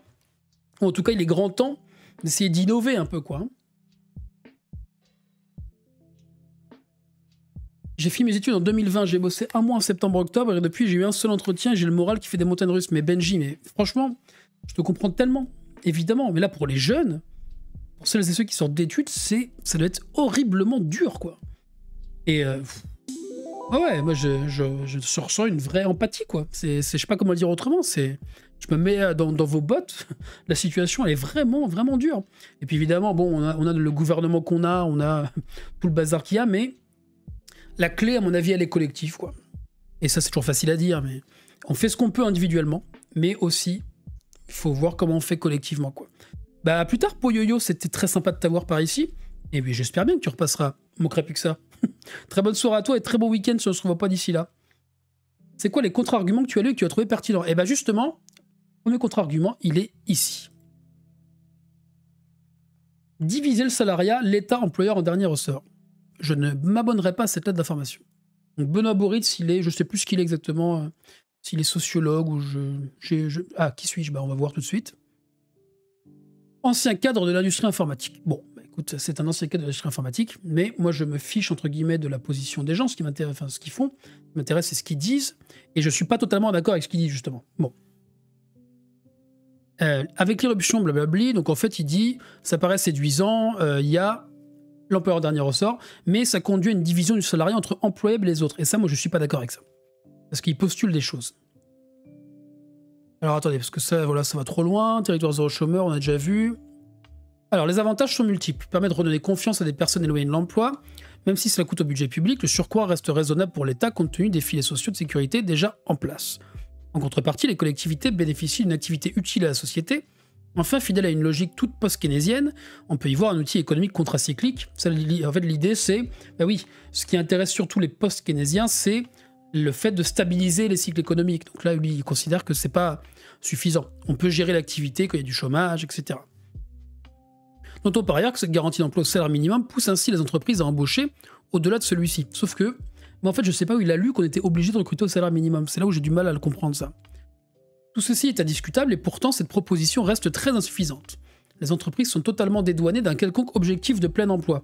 En tout cas, il est grand temps d'essayer d'innover un peu, quoi. J'ai fini mes études en 2020, j'ai bossé 1 mois en septembre-octobre, et depuis, j'ai eu un seul entretien, et j'ai le moral qui fait des montagnes russes. Mais Benji, mais franchement, je te comprends tellement, évidemment. Mais là, pour les jeunes, pour celles et ceux qui sortent d'études, ça doit être horriblement dur, quoi. Et ouais, moi, je ressens une vraie empathie, quoi. Je sais pas comment le dire autrement, je me mets dans vos bottes, la situation elle est vraiment, vraiment dure. Et puis évidemment, bon, on a le gouvernement qu'on a, on a tout le bazar qu'il y a, mais la clé, à mon avis, elle est collective, quoi. Et ça, c'est toujours facile à dire, mais on fait ce qu'on peut individuellement, mais aussi, il faut voir comment on fait collectivement, quoi. Bah, à plus tard, Poyoyo, c'était très sympa de t'avoir par ici, et puis j'espère bien que tu repasseras, je manquerai plus que ça. Très bonne soirée à toi et très bon week-end si on se revoit pas d'ici là. C'est quoi les contre-arguments que tu as lus et que tu as trouvé pertinents? Et bah justement, le premier contre-argument, il est ici. Diviser le salariat, l'État employeur en dernier ressort. Je ne m'abonnerai pas à cette lettre d'information. Donc Benoît Boritz, je ne sais plus ce qu'il est exactement, s'il est sociologue ou Ah, qui suis-je? Bah, on va voir tout de suite. Ancien cadre de l'industrie informatique. Bon, bah, écoute, c'est un ancien cadre de l'industrie informatique, mais moi je me fiche entre guillemets de la position des gens, ce qui m'intéresse, enfin ce qu'ils font. Ce qui m'intéresse, c'est ce qu'ils disent, et je suis pas totalement d'accord avec ce qu'ils disent justement. Bon. Avec l'éruption blablabli, donc en fait il dit, ça paraît séduisant, il y a l'employeur dernier ressort, mais ça conduit à une division du salarié entre employables et les autres. Et ça, moi, je suis pas d'accord avec ça. Parce qu'il postule des choses. Alors attendez, parce que ça, voilà, ça va trop loin. Territoire zéro chômeur, on a déjà vu. Alors, les avantages sont multiples. Permet de redonner confiance à des personnes éloignées de l'emploi. Même si cela coûte au budget public, le surcroît reste raisonnable pour l'État compte tenu des filets sociaux de sécurité déjà en place. En contrepartie, les collectivités bénéficient d'une activité utile à la société. Enfin, fidèle à une logique toute post-keynésienne, on peut y voir un outil économique contracyclique. En fait, l'idée, c'est, bah oui, ce qui intéresse surtout les post-keynésiens, c'est le fait de stabiliser les cycles économiques. Donc là, lui, il considère que c'est pas suffisant. On peut gérer l'activité quand il y a du chômage, etc. Notons par ailleurs que cette garantie d'emploi au salaire minimum pousse ainsi les entreprises à embaucher au-delà de celui-ci. Sauf que, en fait, je sais pas où il a lu qu'on était obligé de recruter au salaire minimum. C'est là où j'ai du mal à le comprendre, ça. Tout ceci est indiscutable et pourtant cette proposition reste très insuffisante. Les entreprises sont totalement dédouanées d'un quelconque objectif de plein emploi.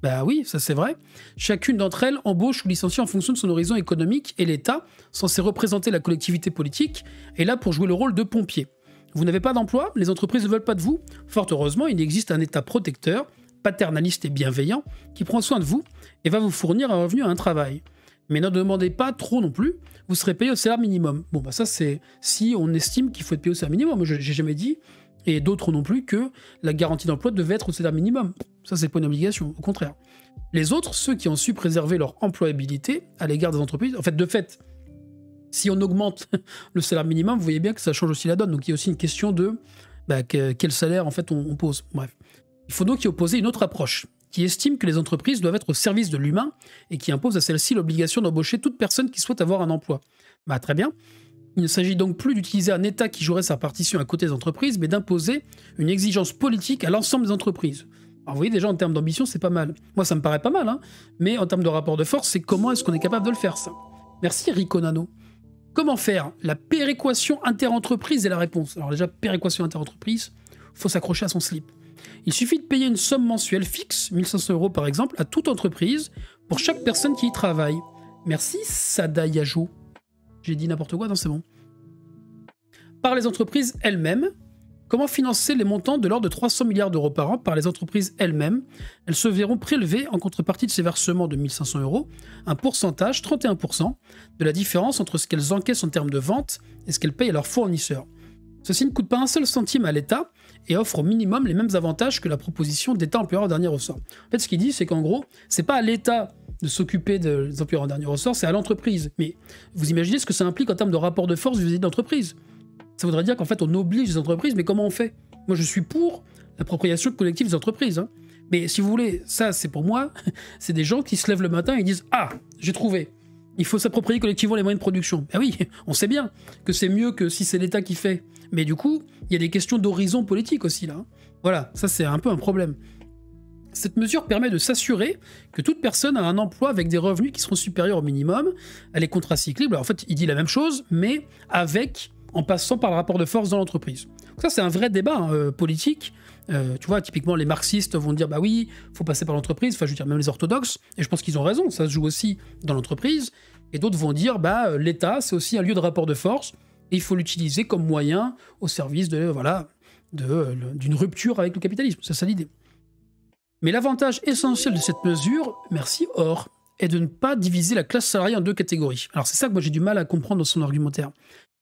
Bah oui, ça c'est vrai. Chacune d'entre elles embauche ou licencie en fonction de son horizon économique et l'État, censé représenter la collectivité politique, est là pour jouer le rôle de pompier. Vous n'avez pas d'emploi, les entreprises ne veulent pas de vous. Fort heureusement, il existe un État protecteur, paternaliste et bienveillant, qui prend soin de vous et va vous fournir un revenu à un travail. Mais ne demandez pas trop non plus, vous serez payé au salaire minimum. Bon, bah ça c'est si on estime qu'il faut être payé au salaire minimum. Moi, j'ai jamais dit, et d'autres non plus, que la garantie d'emploi devait être au salaire minimum. Ça, c'est pas une obligation, au contraire. Les autres, ceux qui ont su préserver leur employabilité à l'égard des entreprises, en fait, de fait, si on augmente le salaire minimum, vous voyez bien que ça change aussi la donne. Donc il y a aussi une question de quel salaire en fait on pose. Bref. Il faut donc y opposer une autre approche, qui estime que les entreprises doivent être au service de l'humain et qui impose à celle-ci l'obligation d'embaucher toute personne qui souhaite avoir un emploi. Bah très bien. Il ne s'agit donc plus d'utiliser un État qui jouerait sa partition à côté des entreprises, mais d'imposer une exigence politique à l'ensemble des entreprises. Alors vous voyez déjà en termes d'ambition, c'est pas mal. Moi ça me paraît pas mal, hein, mais en termes de rapport de force, c'est comment est-ce qu'on est capable de le faire ça. Merci Rico Nano. Comment faire? La péréquation interentreprise est la réponse. Alors déjà, péréquation interentreprise, faut s'accrocher à son slip. Il suffit de payer une somme mensuelle fixe, 1500 € par exemple, à toute entreprise, pour chaque personne qui y travaille. Merci Sada Yajo. J'ai dit n'importe quoi, non c'est bon. Par les entreprises elles-mêmes. Comment financer les montants de l'ordre de 300 milliards d'euros par an par les entreprises elles-mêmes? Elles se verront prélever en contrepartie de ces versements de 1500 € un pourcentage, 31%, de la différence entre ce qu'elles encaissent en termes de vente et ce qu'elles payent à leurs fournisseurs. Ceci ne coûte pas un seul centime à l'État et offre au minimum les mêmes avantages que la proposition d'État employeur en dernier ressort. En fait, ce qu'il dit, c'est qu'en gros, c'est pas à l'État de s'occuper des employeurs en dernier ressort, c'est à l'entreprise. Mais vous imaginez ce que ça implique en termes de rapport de force vis-à-vis de l'entreprise? Ça voudrait dire qu'en fait, on oblige les entreprises, mais comment on fait? Moi, je suis pour l'appropriation collective des entreprises. Hein. Mais si vous voulez, ça, c'est pour moi, c'est des gens qui se lèvent le matin et disent « Ah, j'ai trouvé, il faut s'approprier collectivement les moyens de production. » Ah oui, on sait bien que c'est mieux que si c'est l'État qui fait. Mais du coup, il y a des questions d'horizon politique aussi, là. Voilà, ça, c'est un peu un problème. Cette mesure permet de s'assurer que toute personne a un emploi avec des revenus qui seront supérieurs au minimum. Elle est contracyclique. Alors, en fait, il dit la même chose, mais en passant par le rapport de force dans l'entreprise. Ça, c'est un vrai débat politique. Tu vois, typiquement, les marxistes vont dire, bah oui, il faut passer par l'entreprise, enfin, je veux dire, même les orthodoxes, et je pense qu'ils ont raison, ça se joue aussi dans l'entreprise, et d'autres vont dire, bah, l'État, c'est aussi un lieu de rapport de force, et il faut l'utiliser comme moyen au service d'une rupture avec le capitalisme, c'est ça l'idée. Mais l'avantage essentiel de cette mesure, merci Or, est de ne pas diviser la classe salariée en deux catégories. Alors c'est ça que moi j'ai du mal à comprendre dans son argumentaire.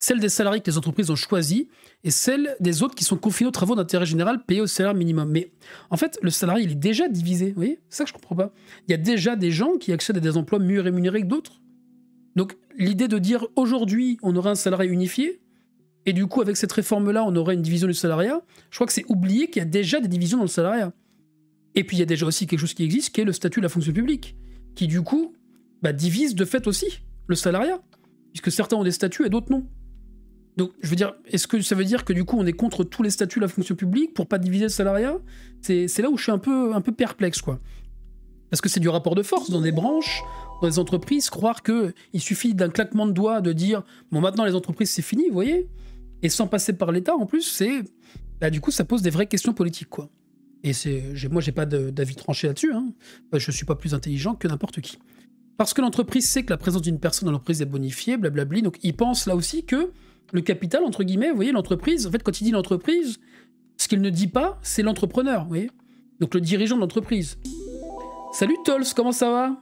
Celle des salariés que les entreprises ont choisis et celle des autres qui sont confinés aux travaux d'intérêt général payés au salaire minimum. Mais en fait, le salarié, il est déjà divisé. Vous voyez, c'est ça que je comprends pas. Il y a déjà des gens qui accèdent à des emplois mieux rémunérés que d'autres. Donc l'idée de dire aujourd'hui, on aurait un salarié unifié, et du coup, avec cette réforme-là, on aurait une division du salariat, je crois que c'est oublier qu'il y a déjà des divisions dans le salariat. Et puis il y a déjà aussi quelque chose qui existe, qui est le statut de la fonction publique, qui du coup divise de fait aussi le salariat, puisque certains ont des statuts et d'autres non. Donc, je veux dire, est-ce que ça veut dire que du coup, on est contre tous les statuts de la fonction publique pour pas diviser le salariat? C'est là où je suis un peu perplexe, quoi. Parce que c'est du rapport de force dans des branches, dans des entreprises, croire qu'il suffit d'un claquement de doigts de dire « Bon, maintenant, les entreprises, c'est fini, vous voyez ?» Et sans passer par l'État, en plus, c'est... du coup, ça pose des vraies questions politiques, quoi. Et moi, j'ai pas d'avis tranché là-dessus, hein. Je suis pas plus intelligent que n'importe qui. Parce que l'entreprise sait que la présence d'une personne dans l'entreprise est bonifiée, blablabli, donc il pense là aussi que le capital, entre guillemets, vous voyez, l'entreprise, en fait, quand il dit l'entreprise, ce qu'il ne dit pas, c'est l'entrepreneur, vous voyez. Donc le dirigeant de l'entreprise. Salut Tols, comment ça va?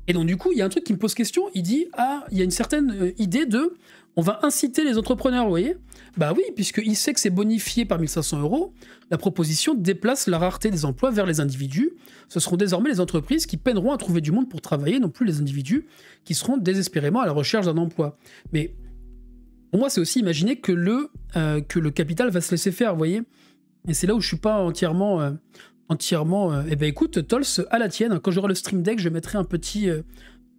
Et donc, du coup, il y a un truc qui me pose question. Il dit, ah, il y a une certaine idée de, on va inciter les entrepreneurs, vous voyez? Bah oui, puisqu'il sait que c'est bonifié par 1500 €, la proposition déplace la rareté des emplois vers les individus. Ce seront désormais les entreprises qui peineront à trouver du monde pour travailler, non plus les individus qui seront désespérément à la recherche d'un emploi. Mais pour moi, c'est aussi imaginer que le capital va se laisser faire, vous voyez? Et c'est là où je suis pas entièrement... eh ben écoute, Tols, à la tienne. Quand j'aurai le Stream Deck, je mettrai un petit...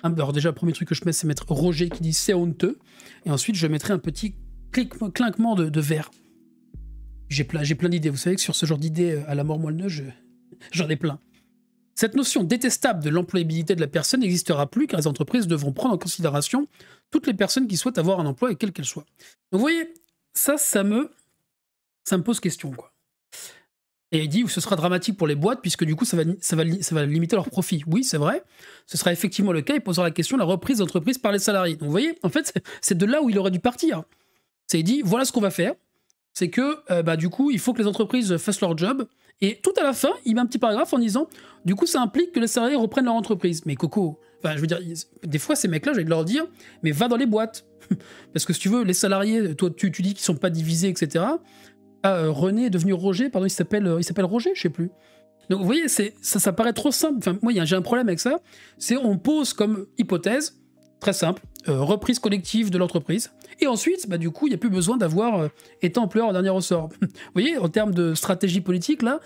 alors déjà, le premier truc que je mets, c'est mettre Roger qui dit c'est honteux. Et ensuite, je mettrai un petit clinquement de verre. J'ai plein d'idées. Vous savez que sur ce genre d'idées à la mort moelle-neuve, j'en ai plein. Cette notion détestable de l'employabilité de la personne n'existera plus car les entreprises devront prendre en considération toutes les personnes qui souhaitent avoir un emploi et quel qu'elle soit. Donc vous voyez, ça me pose question, quoi. Et il dit que ce sera dramatique pour les boîtes puisque du coup ça va limiter leurs profits. Oui, c'est vrai, ce sera effectivement le cas. Il posera la question de la reprise d'entreprise par les salariés. Donc vous voyez, en fait, c'est de là où il aurait dû partir. C'est il dit, voilà ce qu'on va faire. C'est que du coup, il faut que les entreprises fassent leur job. Et tout à la fin, il met un petit paragraphe en disant, du coup, ça implique que les salariés reprennent leur entreprise. Mais Coco, enfin, je veux dire, des fois, ces mecs-là, j'ai de leur dire, mais va dans les boîtes. Parce que si tu veux, les salariés, toi, tu dis qu'ils sont pas divisés, etc. René est devenu Roger, pardon, il s'appelle Roger, je sais plus. Donc vous voyez, ça paraît trop simple. Enfin, moi, j'ai un problème avec ça. C'est on pose comme hypothèse, très simple, reprise collective de l'entreprise. Et ensuite, du coup, il n'y a plus besoin d'avoir été employeur en dernier ressort. Vous voyez, en termes de stratégie politique, là,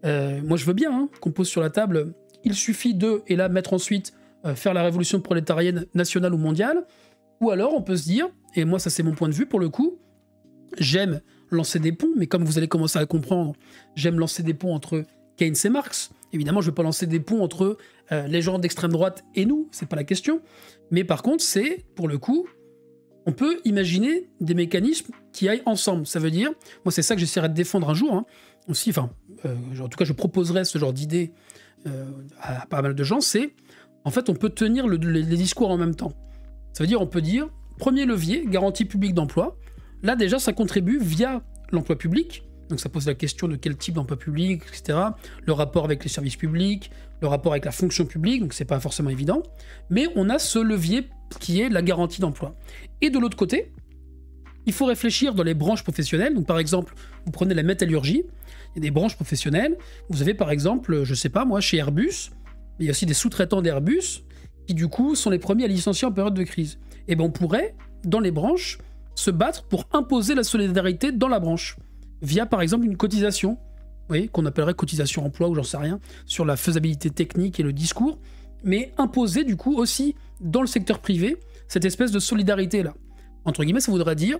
moi je veux bien qu'on pose sur la table, il suffit de, et là, mettre ensuite, faire la révolution prolétarienne nationale ou mondiale. Ou alors, on peut se dire, et moi, ça c'est mon point de vue pour le coup, j'aime lancer des ponts, mais comme vous allez commencer à le comprendre, j'aime lancer des ponts entre Keynes et Marx. Évidemment, je ne vais pas lancer des ponts entre les gens d'extrême droite et nous, c'est pas la question. Mais par contre, c'est, pour le coup, on peut imaginer des mécanismes qui aillent ensemble. Ça veut dire, moi c'est ça que j'essaierai de défendre un jour, aussi, enfin, en tout cas je proposerai ce genre d'idée à pas mal de gens, c'est, en fait, on peut tenir les discours en même temps. Ça veut dire, on peut dire, premier levier, garantie publique d'emploi. Là, déjà, ça contribue via l'emploi public. Donc, ça pose la question de quel type d'emploi public, etc. Le rapport avec les services publics, le rapport avec la fonction publique, donc c'est pas forcément évident. Mais on a ce levier qui est la garantie d'emploi. Et de l'autre côté, il faut réfléchir dans les branches professionnelles. Donc, par exemple, vous prenez la métallurgie, il y a des branches professionnelles. Vous avez, par exemple, je sais pas moi, chez Airbus, il y a aussi des sous-traitants d'Airbus qui, du coup, sont les premiers à licencier en période de crise. Et bien, on pourrait, dans les branches, se battre pour imposer la solidarité dans la branche, via par exemple une cotisation, vous voyez, qu'on appellerait cotisation emploi ou j'en sais rien, sur la faisabilité technique et le discours, mais imposer du coup aussi dans le secteur privé cette espèce de solidarité-là. Entre guillemets, ça voudrait dire,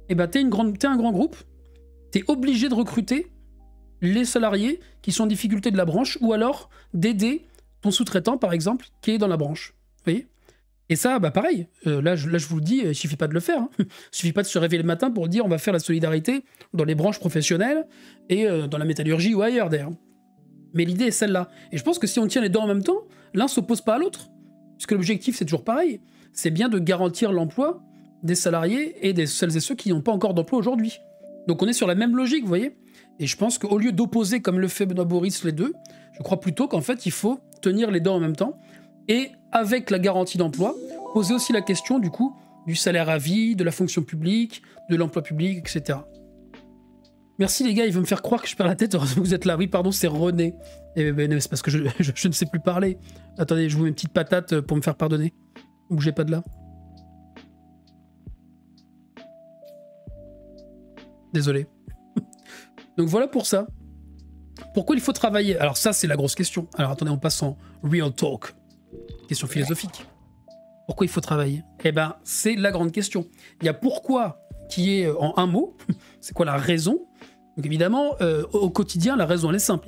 t'es un grand groupe, t'es obligé de recruter les salariés qui sont en difficulté de la branche, ou alors d'aider ton sous-traitant par exemple, qui est dans la branche, vous voyez. Et ça, pareil, là je vous le dis, il suffit pas de le faire. Il suffit pas de se réveiller le matin pour dire on va faire la solidarité dans les branches professionnelles et dans la métallurgie ou ailleurs d'ailleurs. Mais l'idée est celle-là. Et je pense que si on tient les deux en même temps, l'un s'oppose pas à l'autre. Puisque l'objectif c'est toujours pareil. C'est bien de garantir l'emploi des salariés et des celles et ceux qui n'ont pas encore d'emploi aujourd'hui. Donc on est sur la même logique, vous voyez. Et je pense qu'au lieu d'opposer comme le fait Benoît Boris les deux, je crois plutôt qu'en fait il faut tenir les deux en même temps. Et avec la garantie d'emploi, poser aussi la question du coup du salaire à vie, de la fonction publique, de l'emploi public, etc. Merci les gars, il veut me faire croire que je perds la tête, heureusement que vous êtes là. Oui, pardon, c'est René. C'est parce que je ne sais plus parler. Attendez, je vous mets une petite patate pour me faire pardonner. Ne bougez pas de là. Désolé. Donc voilà pour ça. Pourquoi il faut travailler? Alors ça, c'est la grosse question. Alors attendez, on passe en real talk. Question philosophique. Pourquoi il faut travailler? Eh ben, c'est la grande question. Il y a pourquoi qui est en un mot. C'est quoi la raison? Donc évidemment, au quotidien, la raison, elle est simple.